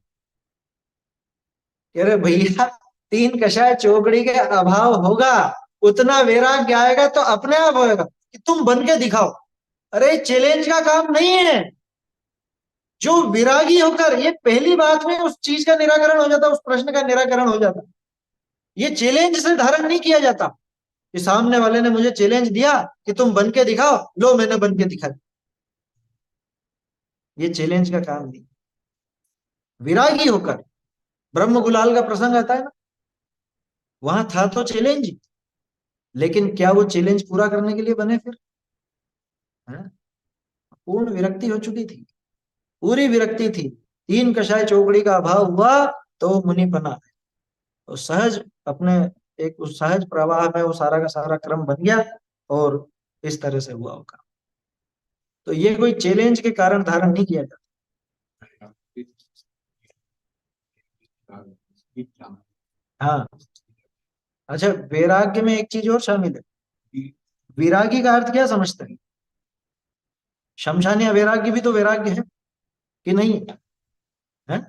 कह रहे भैया, तीन कषाय चौकड़ी के अभाव होगा, उतना वैराग्य आएगा तो अपने आप होएगा कि तुम बन के दिखाओ। अरे चैलेंज का काम नहीं है। जो विरागी होकर, ये पहली बात में उस चीज का निराकरण हो जाता, उस प्रश्न का निराकरण हो जाता। ये चैलेंज से धारण नहीं किया जाता कि सामने वाले ने मुझे चैलेंज दिया कि तुम बन के दिखाओ, लो मैंने बन के दिखा दिया। ये चैलेंज का काम नहीं। विरागी होकर, ब्रह्म गुलाल का प्रसंग आता है ना, वहां था तो चैलेंज, लेकिन क्या वो चैलेंज पूरा करने के लिए बने फिर? हाँ? पूर्ण विरक्ति हो चुकी थी, पूरी विरक्ति थी। तीन कषाय चौकड़ी का अभाव हुआ तो वो मुनि बना। तो सहज अपने, एक उस सहज प्रवाह में वो सारा का सारा क्रम बन गया, और इस तरह से हुआ होगा। तो ये कोई चैलेंज के कारण धारण नहीं किया जाता। हाँ। अच्छा, वैराग्य में एक चीज और शामिल है। विरागी का अर्थ क्या समझते हैं? शमशानी वैराग्य भी तो वैराग्य है कि नहीं है?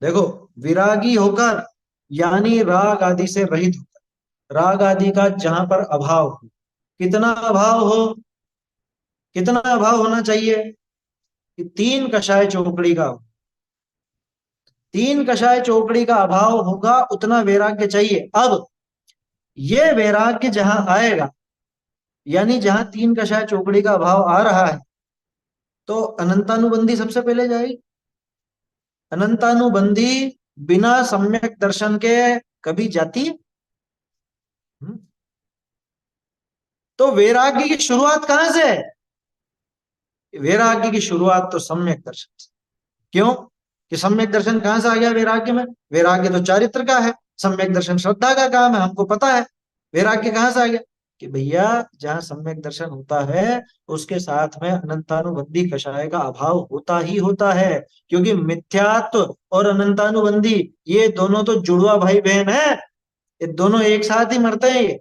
देखो, विरागी होकर यानी राग आदि से रहित होकर, राग आदि का जहां पर अभाव हो, कितना अभाव हो, कितना अभाव होना चाहिए? कि तीन कषाय चौकड़ी का हो। तीन कषाय चौकड़ी का अभाव होगा उतना वैराग्य चाहिए। अब ये वैराग्य जहां आएगा, यानी जहां तीन कषाय चौकड़ी का अभाव आ रहा है, तो अनंतानुबंधी सबसे पहले जाएगी। अनंतानुबंधी बिना सम्यक दर्शन के कभी जाती है? हम्म। तो वैराग्य की शुरुआत कहां से है? वैराग्य की शुरुआत तो सम्यक दर्शन से। क्यों? कि सम्यक दर्शन कहां से आ गया वैराग्य में? वैराग्य तो चारित्र का है, सम्यक दर्शन श्रद्धा का काम है, हमको पता है। वैराग्य कहां से आ गया? कि भैया, जहां सम्यक दर्शन होता है उसके साथ में अनंतानुबंधी कषाय का अभाव होता ही होता है। क्योंकि मिथ्यात्व और अनंतानुबंधी, ये दोनों तो जुड़वा भाई बहन है, ये दोनों एक साथ ही मरते हैं ये।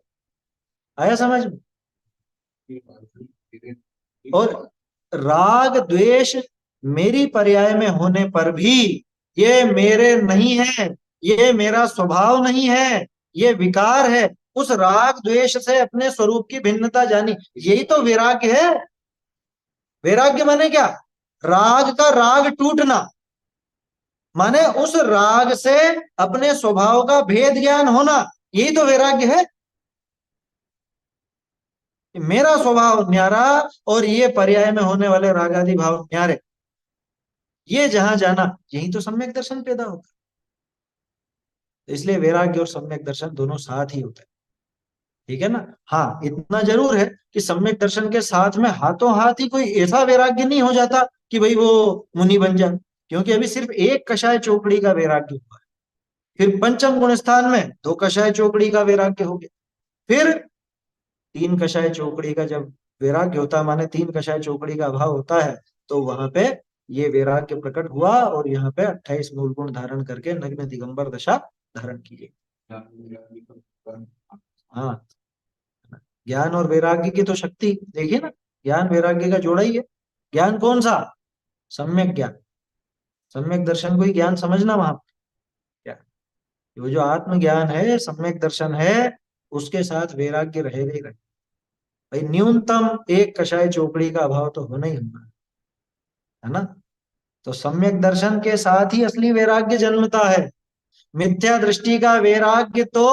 आया समझ में? और राग द्वेष मेरी पर्याय में होने पर भी ये मेरे नहीं है, ये मेरा स्वभाव नहीं है, ये विकार है। उस राग द्वेष से अपने स्वरूप की भिन्नता जानी, यही तो वैराग्य है। वैराग्य माने क्या? राग का राग टूटना, माने उस राग से अपने स्वभाव का भेद ज्ञान होना, यही तो वैराग्य है। मेरा स्वभाव न्यारा और ये पर्याय में होने वाले राग आदि भाव न्यारे, ये जहां जाना, यही तो सम्यक दर्शन पैदा होता इसलिए वैराग्य और सम्यक दर्शन दोनों साथ ही होते हैं। ठीक है ना। हाँ, इतना जरूर है कि सम्यक दर्शन के साथ में हाथों हाथ ही कोई ऐसा वैराग्य नहीं हो जाता कि भाई वो मुनि बन जाए, क्योंकि अभी सिर्फ एक कषाय चोपड़ी का वैराग्य हुआ है। फिर पंचम गुण स्थान में दो कषाय चोपड़ी का वैराग्य हो गया। फिर तीन कषाय चोपड़ी का जब वैराग्य होता है, माने तीन कषाय चोपड़ी का अभाव होता है, तो वहां पे ये वैराग्य प्रकट हुआ और यहाँ पे 28 मूल गुण धारण करके नग्न दिगंबर दशा धारण की। हाँ, ज्ञान और वैराग्य की तो शक्ति देखिए ना, ज्ञान वैराग्य का जोड़ा ही है। ज्ञान कौन सा? सम्यक ज्ञान। सम्यक दर्शन को ही ज्ञान समझना वहां क्या, वो जो आत्मज्ञान है, सम्यक दर्शन है, उसके साथ वैराग्य रहेगा ही रहेगा। भाई न्यूनतम एक कषाय चोपड़ी का अभाव तो होना ही होना है ना। तो सम्यक दर्शन के साथ ही असली वैराग्य जन्मता है। मिथ्या दृष्टि का वैराग्य तो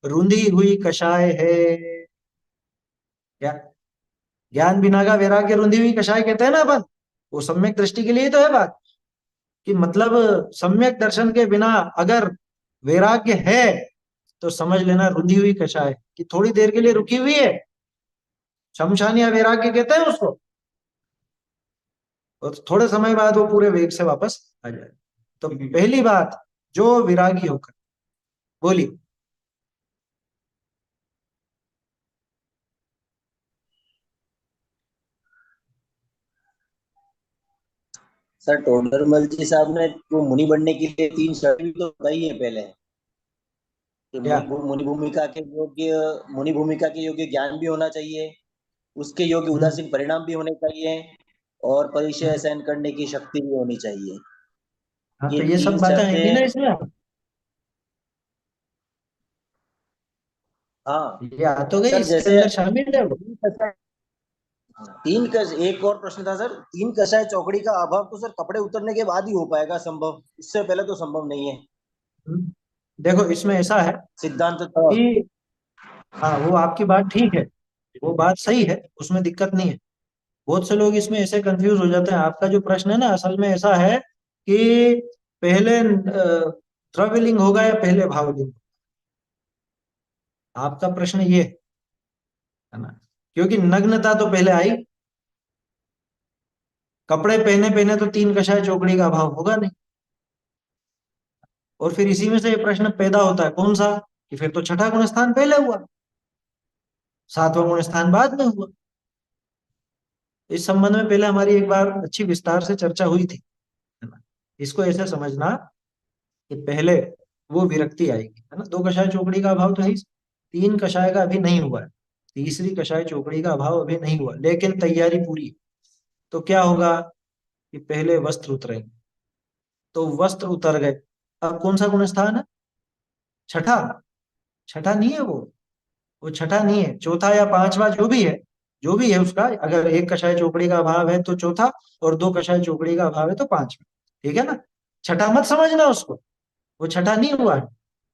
रुंधी हुई कषाय है। क्या? ज्ञान बिना का वैराग्य रुंधी हुई कषाय कहते हैं ना अपन, वो सम्यक दृष्टि के लिए ही तो है बात। कि मतलब सम्यक दर्शन के बिना अगर वैराग्य है तो समझ लेना रुंधी हुई कषाय कि थोड़ी देर के लिए रुकी हुई है। शमशान या वैराग्य कहते हैं उसको, और थोड़े समय बाद वो पूरे वेग से वापस आ जाए। तो पहली बात, जो विरागी होकर बोली। सर टोडरमल जी साहब ने वो मुनि बनने के लिए 3 शर्त भी तो बताई है पहले, कि क्या? मुनि भूमिका के योग्य ज्ञान भी होना चाहिए, उसके योग्य हम्म, उदासीन परिणाम भी होने चाहिए, और परिचय हम्म। सहन करने की शक्ति भी होनी चाहिए। हाँ, ये तो ये सब तीन बातें आएंगी ना शर्तें। इसमें। हाँ ये आ तो गई, सर, इसके जैसे अंदर शामिल है वो। एक और प्रश्न था सर, 3 कषाय चौकड़ी का अभाव तो सर कपड़े उतरने के बाद ही हो पाएगा संभव, इससे पहले तो संभव नहीं है। हम्म। देखो इसमें ऐसा है सिद्धांत था। कि हाँ, वो आपकी बात ठीक है, वो बात सही है, उसमें दिक्कत नहीं है। बहुत से लोग इसमें ऐसे कंफ्यूज हो जाते हैं। आपका जो प्रश्न है ना, असल में ऐसा है कि पहले द्रव्यलिंग होगा या पहले भावलिंग। आपका प्रश्न ये है ना, क्योंकि नग्नता तो पहले आई, कपड़े पहने पहने तो तीन कषाय चौकड़ी का अभाव होगा नहीं। और फिर इसी में से ये प्रश्न पैदा होता है कौन सा, कि फिर तो छठा गुण स्थान पहले हुआ, सातवां गुण स्थान बाद में हुआ। इस संबंध में पहले हमारी एक बार अच्छी विस्तार से चर्चा हुई थी, है ना। इसको ऐसे समझना कि पहले वो विरक्ति आएगी, है ना। दो कषाय चौकड़ी का अभाव तो है ही, तीन कषाय का अभी नहीं हुआ है, तीसरी कषाय चौकड़ी का अभाव अभी नहीं हुआ, लेकिन तैयारी पूरी है। तो क्या होगा कि पहले वस्त्र उतरेंगे, तो वस्त्र उतर गए। अब कौन सा गुण स्थान है? छठा। छठा नहीं है वो छठा नहीं है, चौथा या पांचवा जो भी है, जो भी है उसका, अगर एक कषाय चौकड़ी का अभाव है तो चौथा, और दो कषाय चौकड़ी का अभाव है तो पांचवा। ठीक है ना। छठा मत समझना उसको, वो छठा नहीं हुआ है।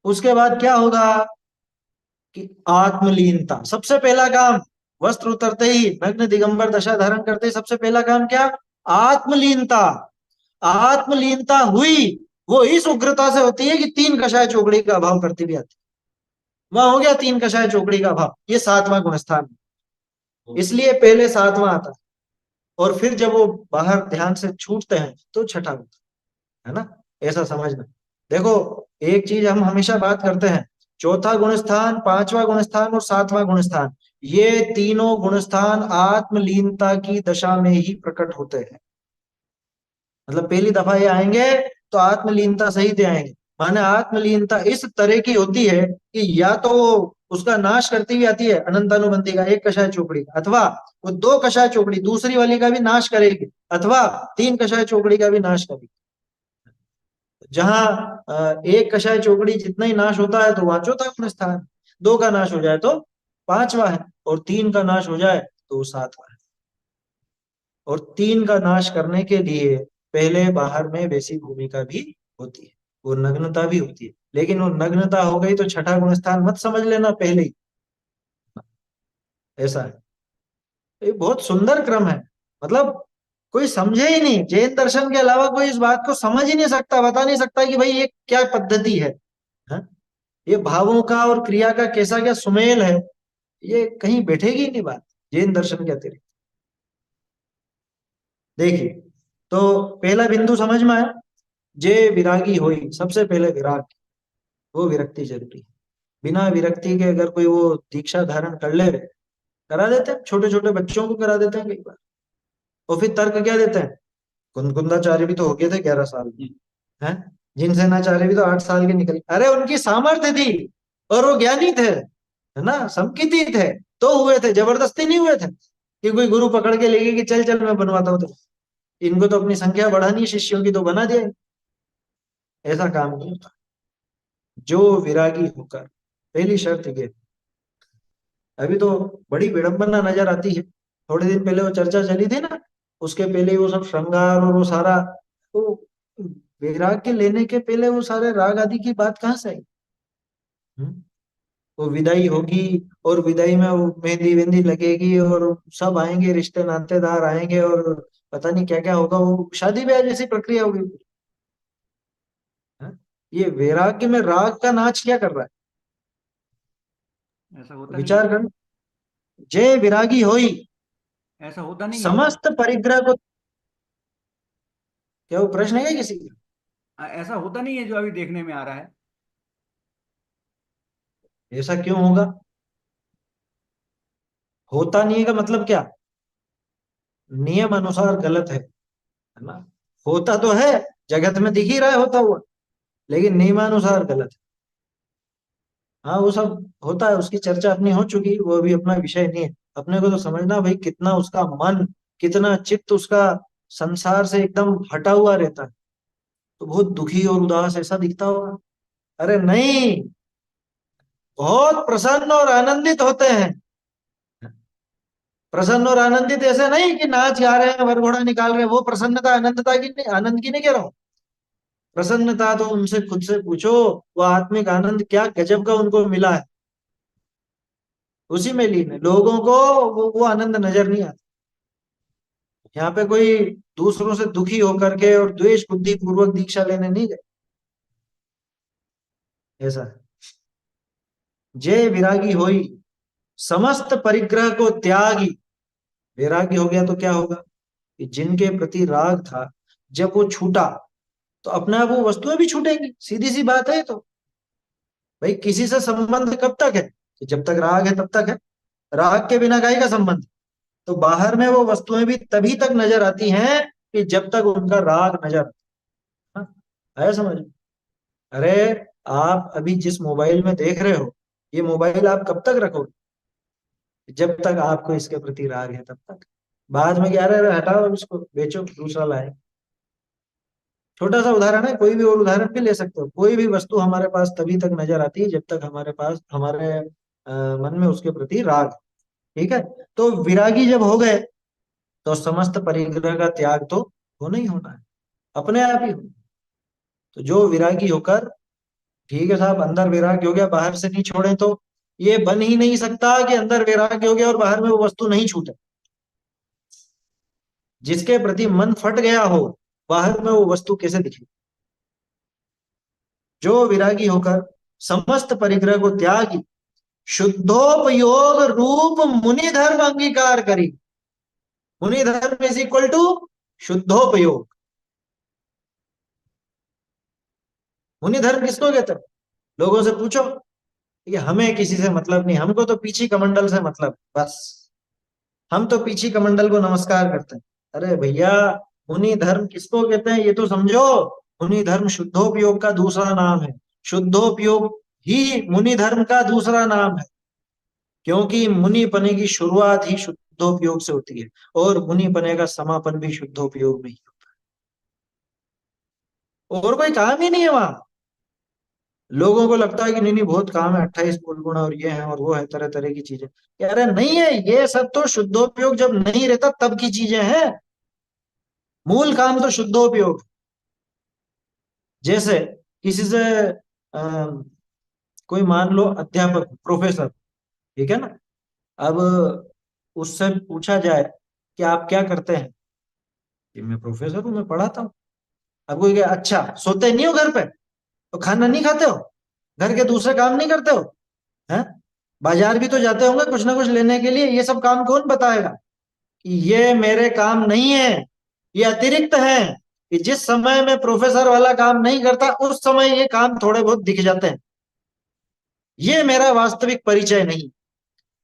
उसके बाद क्या होगा कि आत्मलीनता, सबसे पहला काम, वस्त्र उतरते ही, नग्न दिगंबर दशा धारण करते ही सबसे पहला काम क्या? आत्मलीनता। आत्मलीनता हुई, वो इस उग्रता से होती है कि तीन कषाय चौकड़ी का अभाव करती भी आती है। वहां हो गया तीन कषाय चौकड़ी का अभाव, ये सातवां गुणस्थान है। इसलिए पहले सातवां आता है, और फिर जब वो बाहर ध्यान से छूटते हैं तो छठा होता है ना। ऐसा समझना। देखो, एक चीज हम हमेशा बात करते हैं, चौथा गुणस्थान, पांचवा गुणस्थान और सातवां गुणस्थान, ये तीनों गुणस्थान आत्मलीनता की दशा में ही प्रकट होते हैं। मतलब पहली दफा ये आएंगे तो आत्मलीनता सहित आएंगे। माने आत्मलीनता इस तरह की होती है कि या तो वो उसका नाश करती हुई आती है, अनंतानुबंधी का एक कषाय चौकड़ी का, अथवा वो दो कषाय चौकड़ी दूसरी वाली का भी नाश करेगी, अथवा तीन कषाय चौकड़ी का भी नाश करेगी। जहां एक कषाय चौकड़ी जितना ही नाश होता है तो वहां चौथा गुण स्थान, दो का नाश हो जाए तो पांचवा है, और तीन का नाश हो जाए तो वो सातवां है। और तीन का नाश करने के लिए पहले बाहर में वैसी भूमिका भी होती है, वो नग्नता भी होती है। लेकिन वो नग्नता हो गई तो छठा गुण स्थान मत समझ लेना पहले ही, ऐसा है। ये बहुत सुंदर क्रम है। मतलब कोई समझे ही नहीं, जैन दर्शन के अलावा कोई इस बात को समझ ही नहीं सकता, बता नहीं सकता कि भाई ये क्या पद्धति है, हाँ? ये भावों का और क्रिया का कैसा क्या सुमेल है, ये कहीं बैठेगी नहीं बात जैन दर्शन के अतिरिक्त। देखिए, तो पहला बिंदु समझ में आया, जे विरागी होई, सबसे पहले विराग, वो विरक्ति जरूरी है। बिना विरक्ति के अगर कोई वो दीक्षा धारण कर ले, करा देते हैं छोटे छोटे बच्चों को, करा देते हैं कई बार। और फिर तर्क क्या देते हैं, कुंदाचार्य भी तो हो गए थे 11 साल में, हैं, जिनसेनाचार्य भी तो 8 साल के निकले। अरे उनकी सामर्थ्य थी और वो ज्ञानी थे, है ना, समकिती थे, तो हुए थे, जबरदस्ती नहीं हुए थे कि कोई गुरु पकड़ के लेके कि चल चल मैं बनवाता हूँ। तो इनको तो अपनी संख्या बढ़ानी है शिष्यों की, तो बना दिया। ऐसा काम नहीं होता। जो विरागी होकर, पहली शर्त ये, अभी तो बड़ी विडंबना नजर आती है, थोड़े दिन पहले वो चर्चा चली थी ना, उसके पहले वो सब श्रृंगार और वो सारा, तो वैराग्य लेने के पहले वो सारे राग आदि की बात कहाँ से आई? हम्म? वो विदाई होगी, और विदाई में वो मेहंदी वेंदी लगेगी, और सब आएंगे, रिश्ते नातेदार आएंगे, और पता नहीं क्या क्या होगा, वो शादी ब्याह जैसी प्रक्रिया होगी। हाँ? ये वैराग्य में राग का नाच क्या कर रहा ऐसा है, होता नहीं है। विचार कर। जय विरागी होई, ऐसा होता नहीं है। समस्त परिग्रह को, क्या वो प्रश्न है क्या किसी का? ऐसा होता नहीं है जो अभी देखने में आ रहा है। ऐसा क्यों होगा? होता नहीं है का मतलब क्या? नियम अनुसार गलत है ना। होता तो है, जगत में दिख ही रहा है होता हुआ, लेकिन नियमानुसार गलत है। हाँ, वो सब होता है, उसकी चर्चा अपनी हो चुकी, वो अभी अपना विषय नहीं है। अपने को तो समझना भाई, कितना उसका मन, कितना चित्त उसका संसार से एकदम हटा हुआ रहता है, तो बहुत दुखी और उदास ऐसा दिखता होगा। अरे नहीं, बहुत प्रसन्न और आनंदित होते हैं। प्रसन्न और आनंदित ऐसे नहीं कि नाच गा रहे हैं, वरघोड़ा निकाल रहे हैं, वो प्रसन्नता आनंदता की नहीं, आनंद की नहीं कह रहा हूं। प्रसन्नता तो उनसे खुद से पूछो, वो आत्मिक आनंद क्या गजब का उनको मिला है, उसी में लीन है। लोगों को वो आनंद नजर नहीं आता। यहाँ पे कोई दूसरों से दुखी होकर के और द्वेष बुद्धि पूर्वक दीक्षा लेने नहीं गए, ऐसा है। जय विरागी होई, समस्त परिग्रह को त्यागी। वैराग्य हो गया तो क्या होगा, कि जिनके प्रति राग था, जब वो छूटा, तो अपने आप वो वस्तुएं भी छूटेंगी, सीधी सी बात है। तो भाई किसी से संबंध कब तक है, कि जब तक राग है तब तक है। राग के बिना काहे का संबंध? तो बाहर में वो वस्तुएं भी तभी तक नजर आती हैं कि जब तक उनका राग नजर, हाँ, आया समझ? अरे, आप अभी जिस मोबाइल में देख रहे हो, ये मोबाइल आप कब तक रखोगे? जब तक आपको इसके प्रति राग है तब तक। बाद में क्या रहे, हटाओ इसको, बेचो, दूसरा लाए। छोटा सा उदाहरण है, कोई भी और उदाहरण भी ले सकते हो। कोई भी वस्तु हमारे पास तभी तक नजर आती है जब तक हमारे पास, हमारे मन में उसके प्रति राग है। ठीक है। तो विरागी जब हो गए, तो समस्त परिग्रह का त्याग तो होना ही होना है, अपने आप ही हो। तो जो विरागी होकर, ठीक है साहब, अंदर वैराग्य हो गया, बाहर से नहीं छोड़े, तो ये बन ही नहीं सकता कि अंदर वैराग्य हो गया और बाहर में वो वस्तु नहीं छूटे। जिसके प्रति मन फट गया हो, बाहर में वो वस्तु कैसे दिखे? जो विरागी होकर समस्त परिग्रह को त्यागी, शुद्धोपयोग रूप मुनि धर्म अंगीकार करी। मुनि धर्म इज इक्वल टू शुद्धोपयोग। मुनि धर्म किसको कहते हैं? लोगों से पूछो कि हमें किसी से मतलब नहीं, हमको तो पीछी कमंडल से मतलब, बस हम तो पीछी कमंडल को नमस्कार करते हैं। अरे भैया, मुनि धर्म किसको कहते हैं ये तो समझो। मुनि धर्म शुद्धोपयोग का दूसरा नाम है। शुद्धोपयोग ही मुनि धर्म का दूसरा नाम है, क्योंकि मुनि पने की शुरुआत ही शुद्धोपयोग से होती है, और मुनि पने का समापन भी शुद्धोपयोग में ही होता है। और कोई काम ही नहीं है वहां। लोगों को लगता है कि नहीं नहीं बहुत काम है, 28 मूल गुण और ये है और वो है, तरह तरह की चीजें। कह रहे नहीं है, ये सब तो शुद्धोपयोग जब नहीं रहता तब की चीजें हैं। मूल काम तो शुद्धोपयोग। जैसे किसी से कोई मान लो अध्यापक, प्रोफेसर, ठीक है ना, अब उससे पूछा जाए कि आप क्या करते हैं, कि मैं प्रोफेसर हूँ, मैं पढ़ाता हूँ। अब कोई कहे अच्छा सोते नहीं हो घर पे, तो खाना नहीं खाते हो, घर के दूसरे काम नहीं करते हो? हैं? बाजार भी तो जाते होंगे कुछ ना कुछ लेने के लिए। ये सब काम कौन बताएगा कि ये मेरे काम नहीं है, ये अतिरिक्त है? कि जिस समय में प्रोफेसर वाला काम नहीं करता उस समय ये काम थोड़े बहुत दिख जाते हैं। ये मेरा वास्तविक परिचय नहीं।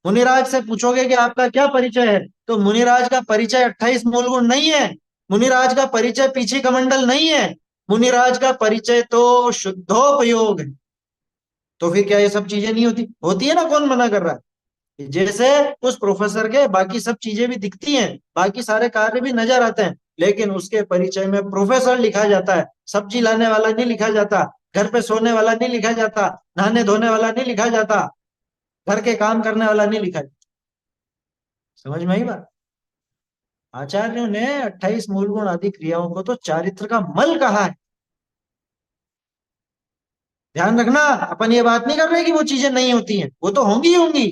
मुनिराज से पूछोगे कि आपका क्या परिचय है, तो मुनिराज का परिचय 28 मूल गुण नहीं है। मुनिराज का परिचय पीछे कमंडल नहीं है। मुनिराज का परिचय तो शुद्धोपयोग है। तो फिर क्या ये सब चीजें नहीं होती? होती है ना, कौन मना कर रहा है? जैसे उस प्रोफेसर के बाकी सब चीजें भी दिखती हैं, बाकी सारे कार्य भी नजर आते हैं, लेकिन उसके परिचय में प्रोफेसर लिखा जाता है, सब्जी लाने वाला नहीं लिखा जाता, घर पे सोने वाला नहीं लिखा जाता, नहाने धोने वाला नहीं लिखा जाता, घर के काम करने वाला नहीं लिखा जाता। समझ में आई बात? आचार्यों ने 28 मूल गुण आदि क्रियाओं को तो चारित्र का मल कहा है। ध्यान रखना, अपन ये बात नहीं कर रहे कि वो चीजें नहीं होती हैं, वो तो होंगी ही होंगी,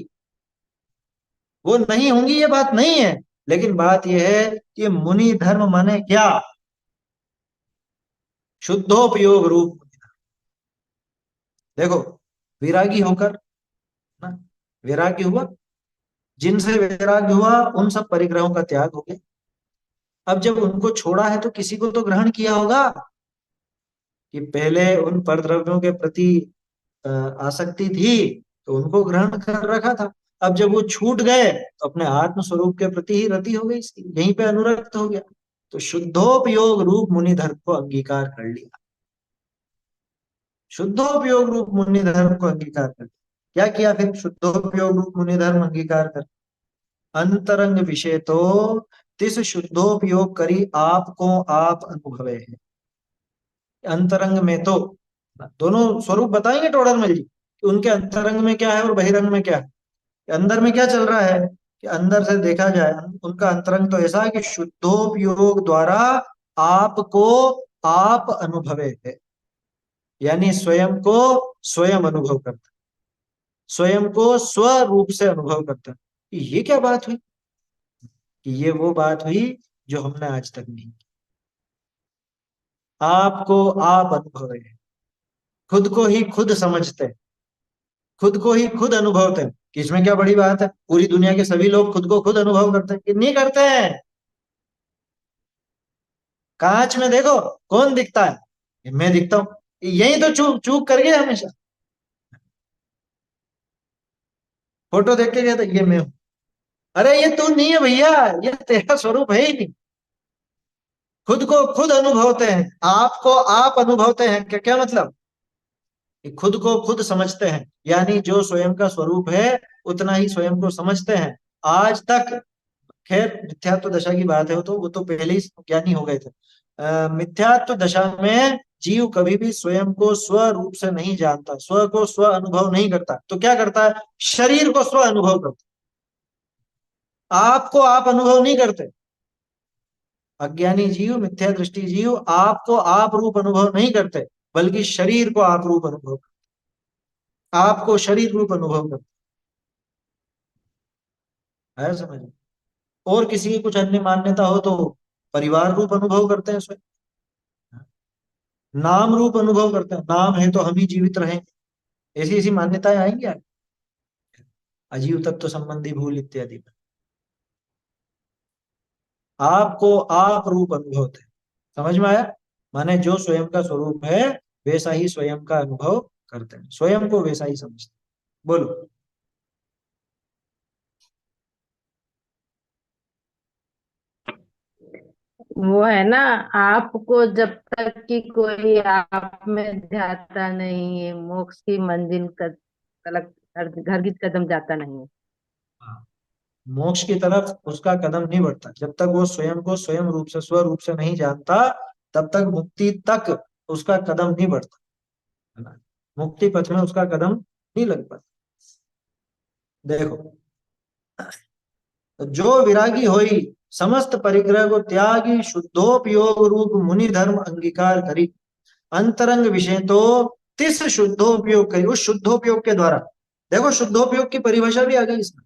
वो नहीं होंगी ये बात नहीं है। लेकिन बात यह है कि मुनि धर्म माने क्या? शुद्धोपयोग रूप। देखो, विरागी होकर ना, वैराग्य हुआ, जिनसे वैराग्य हुआ उन सब परिग्रहों का त्याग हो गया। अब जब उनको छोड़ा है तो किसी को तो ग्रहण किया होगा। कि पहले उन परद्रव्यों के प्रति आसक्ति थी तो उनको ग्रहण कर रखा था। अब जब वो छूट गए तो अपने आत्म स्वरूप के प्रति ही रति हो गई इसकी, यहीं पे अनुरक्त हो गया। तो शुद्धोपयोग रूप मुनि धर्म को अंगीकार कर लिया। शुद्धोपयोग रूप मुनि धर्म को अंगीकार कर लिया। क्या किया फिर शुद्धोपयोग रूप मुनि धर्म अंगीकार कर? अंतरंग विषय तो तिस शुद्धोपयोग करी आपको आप अनुभवे है। अंतरंग में तो दोनों स्वरूप बताएंगे टोडरमल जी कि उनके अंतरंग में क्या है और बहिरंग में क्या है। अंदर में क्या चल रहा है कि अंदर से देखा जाए उनका अंतरंग तो ऐसा है कि शुद्धोपयोग द्वारा आपको आप अनुभवे है, यानी स्वयं को स्वयं अनुभव करता है, स्वयं को स्वरूप से अनुभव करता है। ये क्या बात हुई? कि ये वो बात हुई जो हमने आज तक नहीं की। आपको आप अनुभव है, खुद को ही खुद समझते हैं, खुद को ही खुद अनुभवते हैं। कि इसमें क्या बड़ी बात है? पूरी दुनिया के सभी लोग खुद को खुद अनुभव करते हैं कि नहीं करते हैं? कांच में देखो, कौन दिखता है? मैं दिखता हूं। यही तो चूक चूक कर गए हमेशा। फोटो देख के कहते ये मैं हूं। अरे ये तू नहीं है भैया, ये तेरा स्वरूप है ही नहीं। खुद को खुद अनुभवते हैं, आपको आप अनुभवते हैं। क्या क्या मतलब? कि खुद को खुद समझते हैं, यानी जो स्वयं का स्वरूप है उतना ही स्वयं को समझते हैं। आज तक, खैर मिथ्यात्व दशा की बात है, वो तो पहले ही ज्ञानी हो गए थे। मिथ्यात्व दशा में जीव कभी भी स्वयं को स्व रूप से नहीं जानता, स्व को स्व अनुभव नहीं करता। तो क्या करता है? शरीर को स्व अनुभव करता, आपको आप अनुभव नहीं करते। अज्ञानी जीव, मिथ्या दृष्टि जीव आपको आप रूप अनुभव नहीं करते, बल्कि शरीर को आप रूप अनुभव करते, आपको शरीर रूप अनुभव करते है। समझ में? और किसी की कुछ अन्य मान्यता हो तो परिवार रूप अनुभव करते हैं स्वयं, नाम रूप अनुभव करते हैं, नाम है तो हम ही जीवित रहेंगे। ऐसी ऐसी मान्यताएं आएंगी आगे। अजीव तत्व संबंधी भूल इत्यादि में आपको आप रूप अनुभव थे। समझ में आया? माने जो स्वयं का स्वरूप है वैसा ही स्वयं का अनुभव करते हैं, स्वयं को वैसा ही समझते हैं। बोलो। वो है ना, आपको जब तक कि कोई आप में जाता नहीं है, मोक्ष की मंजिल का तलक घर की कदम जाता नहीं है। हाँ, मोक्ष की तरफ उसका कदम नहीं बढ़ता जब तक वो स्वयं को स्वयं रूप से स्व रूप से नहीं जानता, तब तक मुक्ति तक उसका कदम नहीं बढ़ता, है ना? मुक्ति पथ में उसका कदम नहीं लग पाता। देखो, जो विरागी होई समस्त परिग्रह को त्यागी शुद्धोपयोग रूप मुनि धर्म अंगीकार करी। अंतरंग विषय तो तिस शुद्धोपयोग करी, उस शुद्धोपयोग के द्वारा। देखो, शुद्धोपयोग की परिभाषा भी आ गई इसमें।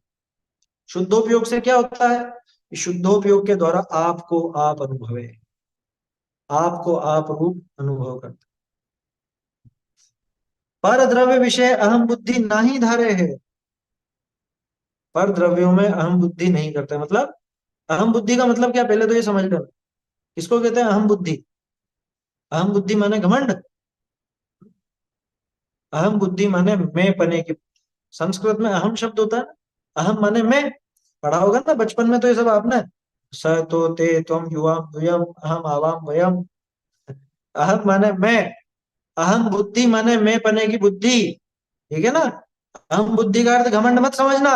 शुद्धोपयोग से क्या होता है? शुद्धोपयोग के द्वारा आपको आप अनुभवे, आपको आप रूप अनुभव करते। पर द्रव्य विषय अहम बुद्धि नाही धारे है। पर द्रव्यों में अहम बुद्धि नहीं करते, मतलब अहम बुद्धि का मतलब क्या, पहले तो ये समझ लेना। किसको कहते हैं अहम बुद्धि? अहम बुद्धि माने घमंड। अहम बुद्धि माने मैं पने की। संस्कृत में अहम शब्द होता है ना, अहम माने मैं। पढ़ा होगा ना बचपन में तो ये सब आपने। स तो ते त्वम युवाम यूयम अहम आवाम वयम। अहम माने मैं, अहम बुद्धि माने मैं पने की बुद्धि। ठीक है ना? अहम बुद्धि का अर्थ घमंड मत समझना,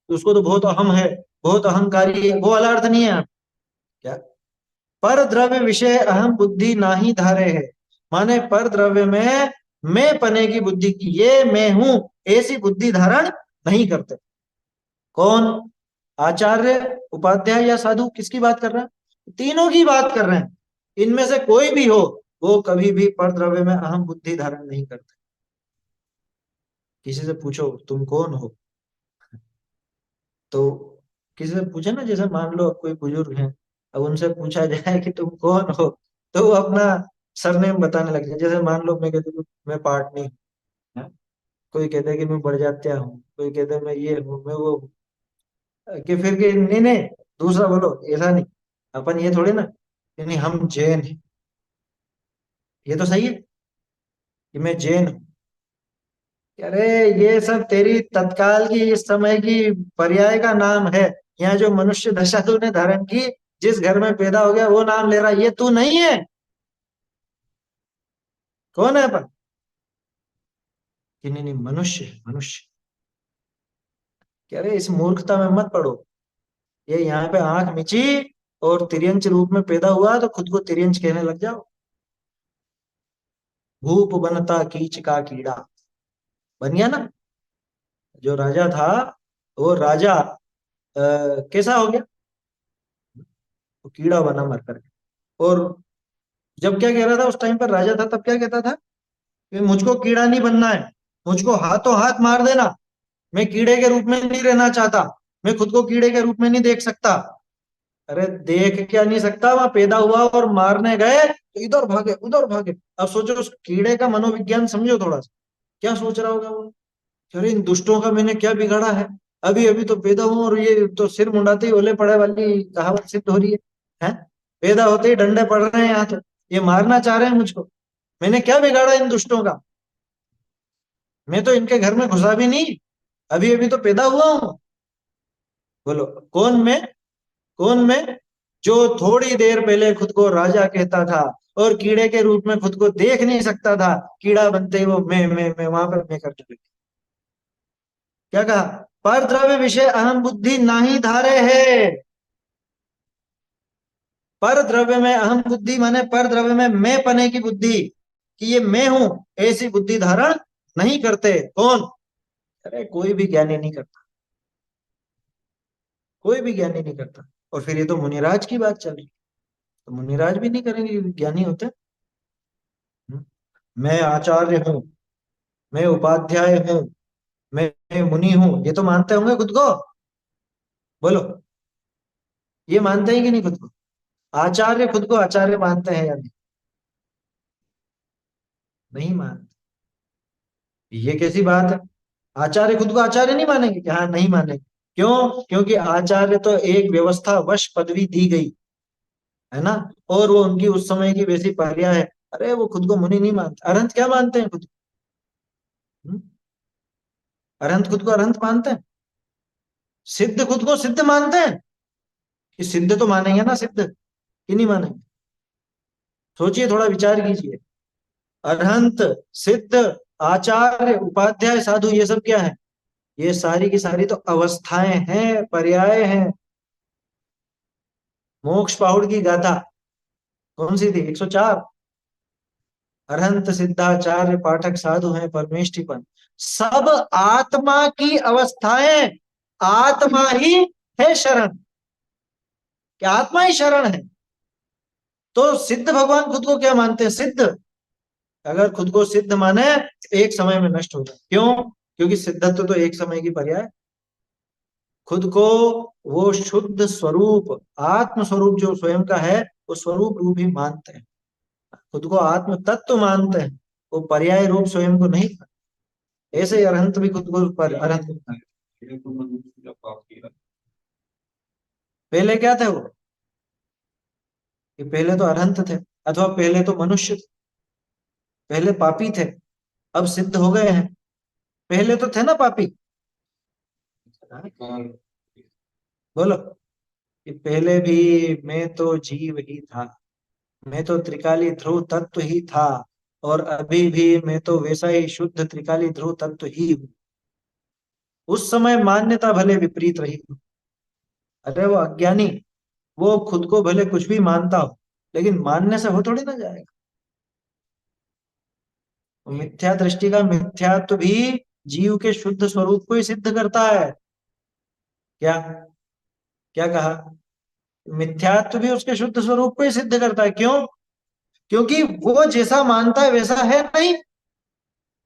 उसको तो बहुत अहम है, बहुत अहंकारी है, वो वाला अर्थ नहीं है। क्या? पर द्रव्य विषय अहम बुद्धि नाही धारे है, माने पर द्रव्य में मैं पने की बुद्धि की, ये मैं हूं ऐसी बुद्धि धारण नहीं करते। कौन? आचार्य, उपाध्याय या साधु? किसकी बात कर रहे हैं? तीनों की बात कर रहे हैं। इनमें से कोई भी हो, वो कभी भी पर द्रव्य में अहम बुद्धि धारण नहीं करते। किसी से पूछो तुम कौन हो, तो किसी से पूछे ना, जैसे मान लो अब कोई बुजुर्ग हैं, अब उनसे पूछा जाए कि तुम कौन हो, तो वो अपना सरनेम बताने लग जाए। जैसे मान लो मैं कहता हूँ मैं पाटनी हूँ, कोई कहता है कि मैं बड़जात्या हूँ, कोई कहता है मैं ये हूँ मैं वो हूँ। कि फिर कि नहीं नहीं, दूसरा बोलो, ऐसा नहीं, अपन ये थोड़ी ना कि नहीं हम जैन हैं। ये तो सही है कि मैं जैन हूँ। अरे ये सब तेरी तत्काल की, इस समय की पर्याय का नाम है। यहाँ जो मनुष्य दशा तूने धारण की, जिस घर में पैदा हो गया वो नाम ले रहा है, ये तू नहीं है। कौन है अपन? कि नहीं नहीं, मनुष्य है, मनुष्य। कह रहे इस मूर्खता में मत पड़ो। ये यहाँ पे आंख मिची और तिर्यंच रूप में पैदा हुआ तो खुद को तिर्यंच कहने लग जाओ। भूप बनता कीच का कीड़ा, बन गया ना। जो राजा था वो राजा कैसा हो गया? वो कीड़ा बना मर कर। और जब क्या कह रहा था, उस टाइम पर राजा था, तब क्या कहता था कि मुझको कीड़ा नहीं बनना है, मुझको हाथों हाथ मार देना, मैं कीड़े के रूप में नहीं रहना चाहता, मैं खुद को कीड़े के रूप में नहीं देख सकता। अरे देख क्या नहीं सकता, वहां पैदा हुआ और मारने गए तो इधर भागे उधर भागे। अब सोचो उस कीड़े का मनोविज्ञान समझो थोड़ा सा, क्या सोच रहा होगा वो। अरे इन दुष्टों का मैंने क्या बिगाड़ा है, अभी अभी तो पैदा हुआ और ये तो सिर मुंडाते ही ओले पड़े वाली कहावत सिद्ध हो रही है? पैदा होते ही डंडे पड़ रहे हैं यहाँ तो, ये मारना चाह रहे हैं मुझको, मैंने क्या बिगाड़ा इन दुष्टों का? मैं तो इनके घर में घुसा भी नहीं, अभी अभी तो पैदा हुआ हूं। बोलो कौन मैं? कौन मैं जो थोड़ी देर पहले खुद को राजा कहता था और कीड़े के रूप में खुद को देख नहीं सकता था, कीड़ा बनते ही वो मैं वहां पर मैं करने लगी। क्या कहा? पर द्रव्य विषय अहम बुद्धि नाही धारे है। पर द्रव्य में अहम बुद्धि माने पर द्रव्य में मैं पने की बुद्धि, कि ये मैं हूं ऐसी बुद्धि धारण नहीं करते। कौन? अरे कोई भी ज्ञानी नहीं करता, कोई भी ज्ञानी नहीं करता। और फिर ये तो मुनिराज की बात चल रही, तो मुनिराज भी नहीं करेंगे, ये ज्ञानी होते हैं। मैं आचार्य हूँ, मैं उपाध्याय हूँ, मैं मुनि हूँ, ये तो मानते होंगे खुद को। बोलो ये मानते हैं कि नहीं खुद को? आचार्य खुद को आचार्य मानते हैं या नहीं? नहीं मानते। ये कैसी बात है? आचार्य खुद को आचार्य नहीं मानेंगे कि हाँ नहीं मानेंगे? क्यों? क्योंकि आचार्य तो एक व्यवस्था वश पदवी दी गई है ना, और वो उनकी उस समय की वैसी पर्याय है। अरे वो खुद को मुनि नहीं मानते। अरहंत क्या मानते हैं खुद को? अरहंत खुद को अरहंत मानते हैं। सिद्ध खुद को सिद्ध मानते हैं, कि सिद्ध तो मानेंगे ना, सिद्ध कि नहीं मानेंगे? सोचिए, थोड़ा विचार कीजिए। अरहंत, सिद्ध, आचार्य, उपाध्याय, साधु, ये सब क्या है? ये सारी की सारी तो अवस्थाएं हैं, पर्याय हैं। मोक्ष पाहुड़ की गाथा कौन सी थी? 104। अरहंत सिद्धाचार्य पाठक साधु हैं परमेष्ठिपन, सब आत्मा की अवस्थाएं। आत्मा ही है शरण, क्या आत्मा ही शरण है? तो सिद्ध भगवान खुद को क्या मानते हैं? सिद्ध। अगर खुद को सिद्ध माने तो एक समय में नष्ट हो जाए। क्यों? क्योंकि सिद्धत्व तो एक समय की पर्याय। खुद को वो शुद्ध स्वरूप, आत्म स्वरूप जो स्वयं का है, वो स्वरूप रूप ही मानते हैं, खुद को आत्म तत्व मानते हैं, वो पर्याय रूप स्वयं को नहीं। ऐसे अरहंत भी खुद को पर अरहंत होता है। पहले क्या थे वो, कि पहले तो अरहंत थे, अथवा पहले तो मनुष्य थे, पहले पापी थे, अब सिद्ध हो गए हैं। पहले तो थे ना पापी, बोलो कि पहले भी मैं तो जीव ही था, मैं तो त्रिकाली ध्रुव तत्व ही था, और अभी भी मैं तो वैसा ही शुद्ध त्रिकाली ध्रुव तत्व ही हूँ। उस समय मान्यता भले विपरीत रही हो, अरे वो अज्ञानी, वो खुद को भले कुछ भी मानता हो, लेकिन मानने से हो थोड़ी ना जाएगा। तो मिथ्या दृष्टि का मिथ्यात्व भी जीव के शुद्ध स्वरूप को ही सिद्ध करता है। क्या क्या कहा, मिथ्यात्व भी उसके शुद्ध स्वरूप को ही सिद्ध करता है। क्यों? क्योंकि वो जैसा मानता है वैसा है नहीं।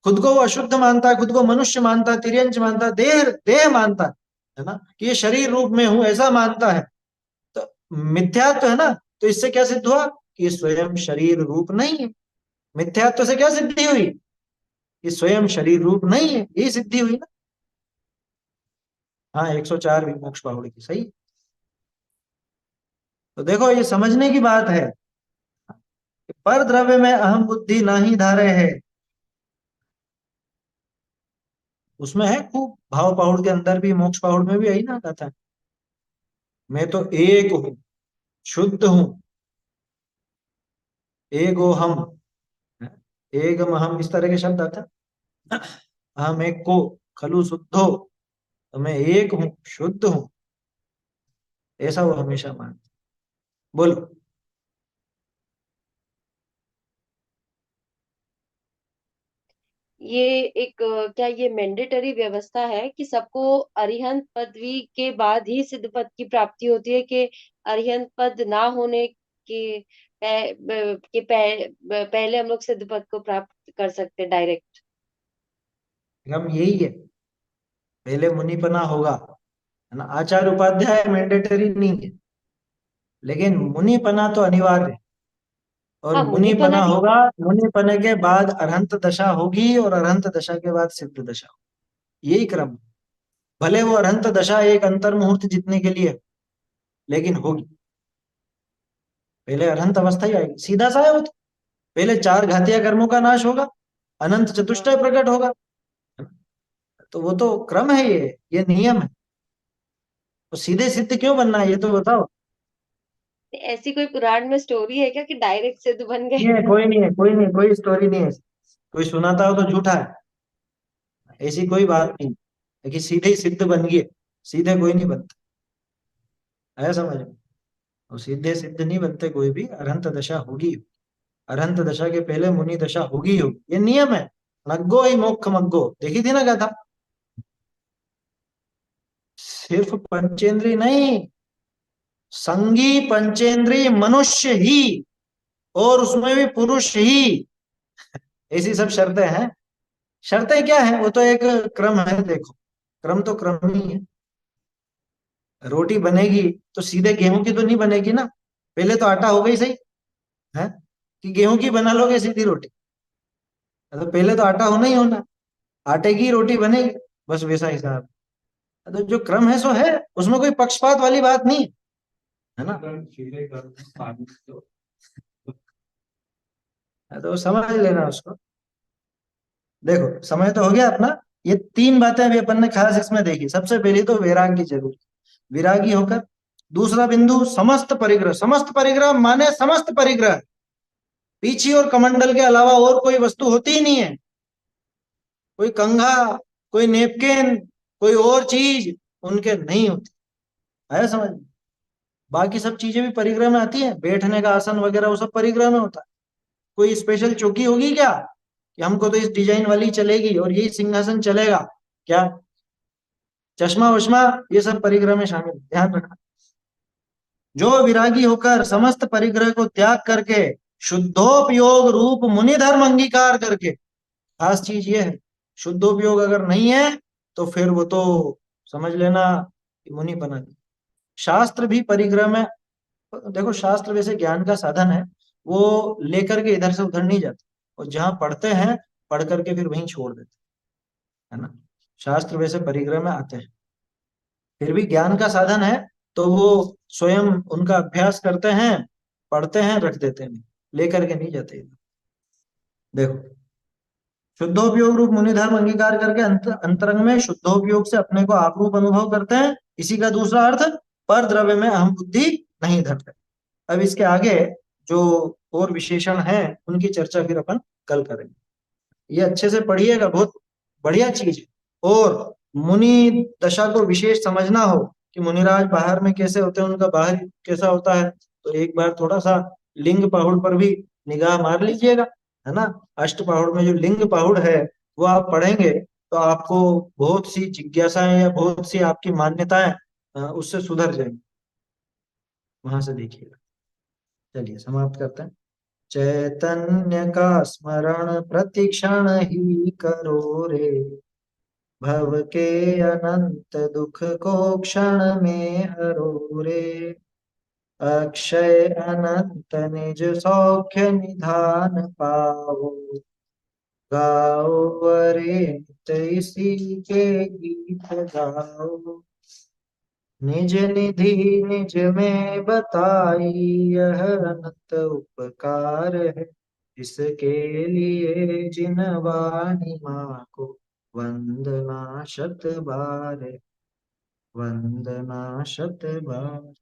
खुद को वो अशुद्ध मानता है, खुद को मनुष्य मानता है, तिर्यंच मानता है, देह देह मानता है ना, कि ये शरीर रूप में हूं, ऐसा मानता है। तो मिथ्यात्व है ना, तो इससे क्या सिद्ध हुआ कि ये स्वयं शरीर रूप नहीं है। मिथ्यात्व से क्या सिद्धि हुई, कि स्वयं शरीर रूप नहीं है, यही सिद्धि हुई ना। हाँ, 104 भी मोक्ष बाहुड़ी की सही। तो देखो ये समझने की बात है, पर द्रव्य में अहम बुद्धि नाही धारे है, उसमें है खूब। भाव पहाड़ के अंदर भी, मोक्ष पहाड़ में भी यही ना कथा है, मैं तो एक हूं, शुद्ध हूं, एगो हम, एगम हम, इस तरह के शब्द आते हैं। हम एक को, खलु शुद्धो, तो मैं एक हूं, शुद्ध हूं, ऐसा वो हमेशा मानते। बोलो। ये एक क्या ये मैंडेटरी व्यवस्था है कि सबको अरिहंत पदवी के बाद ही सिद्ध पद की प्राप्ति होती है, कि अरिहंत पद ना होने के पहले हम लोग सिद्ध पद को प्राप्त कर सकते हैं डायरेक्ट? हम यही है, पहले मुनिपना होगा, है ना। आचार्य उपाध्याय मैंडेटरी नहीं है, लेकिन मुनिपना तो अनिवार्य है। और हाँ, मुनिपना मुनिपना भी। होगा, मुनिपने के बाद अरहंत दशा होगी, और अरहंत दशा के बाद सिद्ध दशा होगी, यही क्रम है। भले वो अरहंत दशा एक अंतर मुहूर्त जितने के लिए, लेकिन होगी। पहले अरहंत अवस्था ही आएगी, सीधा सा है वो तो। पहले चार घातिया कर्मों का नाश होगा, अनंत चतुष्टय प्रकट होगा। तो वो तो क्रम है, ये नियम है। तो सीधे सिद्ध क्यों बनना है, ये तो बताओ। ऐसी कोई पुराण में स्टोरी है क्या कि डायरेक्ट सिद्ध बन गए? नहीं है, कोई नहीं है, कोई नहीं, कोई स्टोरी नहीं है। कोई सुनाता हो तो झूठा है, ऐसी कोई बात नहीं है कि सीधे ही सिद्ध बन गए। सीधे कोई नहीं बनता है, समझ में। और सीधे सिद्ध नहीं बनते कोई भी, अरहंत दशा होगी। अरहंत दशा के पहले मुनि दशा होगी, ये नियम है। नग्गो ही मोक्ष मग्गो, देखी थी ना गाथा। सिर्फ पंचेंद्री नहीं, संगी पंचेंद्री मनुष्य ही, और उसमें भी पुरुष ही, ऐसी सब शर्तें हैं। शर्तें क्या है, वो तो एक क्रम है। देखो, क्रम तो क्रम ही है। रोटी बनेगी तो सीधे गेहूं की तो नहीं बनेगी ना, पहले तो आटा होगा ही सही है, कि गेहूं की बना लोगे सीधी रोटी। तो पहले तो आटा होना ही होना, आटे की रोटी बनेगी, बस वैसा हिसाब। तो जो क्रम है सो है, उसमें कोई पक्षपात वाली बात नहीं है ना। तो समझ लेना उसको। देखो समय तो हो गया अपना। ये तीन बातें अभी अपन ने खास इसमें देखी। सबसे पहली तो वैराग की जरूरत, विरागी होकर। दूसरा बिंदु समस्त परिग्रह, समस्त परिग्रह माने समस्त परिग्रह, पीछी और कमंडल के अलावा और कोई वस्तु होती ही नहीं है। कोई कंघा, कोई नेपकिन, कोई और चीज उनके नहीं होती है, समझ में। बाकी सब चीजें भी परिग्रह में आती हैं, बैठने का आसन वगैरह वो सब परिग्रह में होता है। कोई स्पेशल चौकी होगी क्या, कि हमको तो इस डिजाइन वाली चलेगी और यही सिंहासन चलेगा? क्या चश्मा वश्मा ये सब परिग्रह में शामिल, ध्यान रखना। जो विरागी होकर समस्त परिग्रह को त्याग करके शुद्धोपयोग रूप मुनि धर्म अंगीकार करके, खास चीज ये है, शुद्धोपयोग अगर नहीं है तो फिर वो तो समझ लेना कि मुनि बना नहीं। शास्त्र भी परिग्रह में, देखो शास्त्र वैसे ज्ञान का साधन है, वो लेकर के इधर से उधर नहीं जाते, और जहां पढ़ते हैं पढ़ करके फिर वहीं छोड़ देते। है ना। शास्त्र वैसे परिग्रह में आते हैं, फिर भी ज्ञान का साधन है तो वो स्वयं उनका अभ्यास करते हैं, पढ़ते हैं, रख देते हैं, लेकर के नहीं जाते। देखो, शुद्धोपयोग रूप मुनि धर्म अंगीकार करके अंतरंग में शुद्धोपयोग से अपने को आपरूप अनुभव करते हैं। इसी का दूसरा अर्थ, पर द्रव्य में अहम बुद्धि नहीं धरते। अब इसके आगे जो और विशेषण हैं उनकी चर्चा फिर अपन कल करेंगे। ये अच्छे से पढ़िएगा, बहुत बढ़िया चीज है। और मुनि दशा को विशेष समझना हो कि मुनिराज बाहर में कैसे होते हैं, उनका बाहर कैसा होता है, तो एक बार थोड़ा सा लिंग पहुड़ पर भी निगाह मार लीजिएगा, है ना। अष्ट पहुड़ में जो लिंग पहुड़ है वो आप पढ़ेंगे तो आपको बहुत सी जिज्ञासाएं या बहुत सी आपकी मान्यताएं उससे सुधर जाएंगी। वहां से देखिएगा। चलिए समाप्त करते हैं। चैतन्य का स्मरण प्रतिक्षण ही करो रे, भव के अनंत दुख को क्षण में हरो रे, अक्षय अनंत निज सौख्य निधान पाओ, गाओ वरे नित इसी के गीत गाओ, निज निधि निज में बताई यह अनंत उपकार है, इसके लिए जिन वाणी माँ को वंदना शत बार, वंदना शत बार।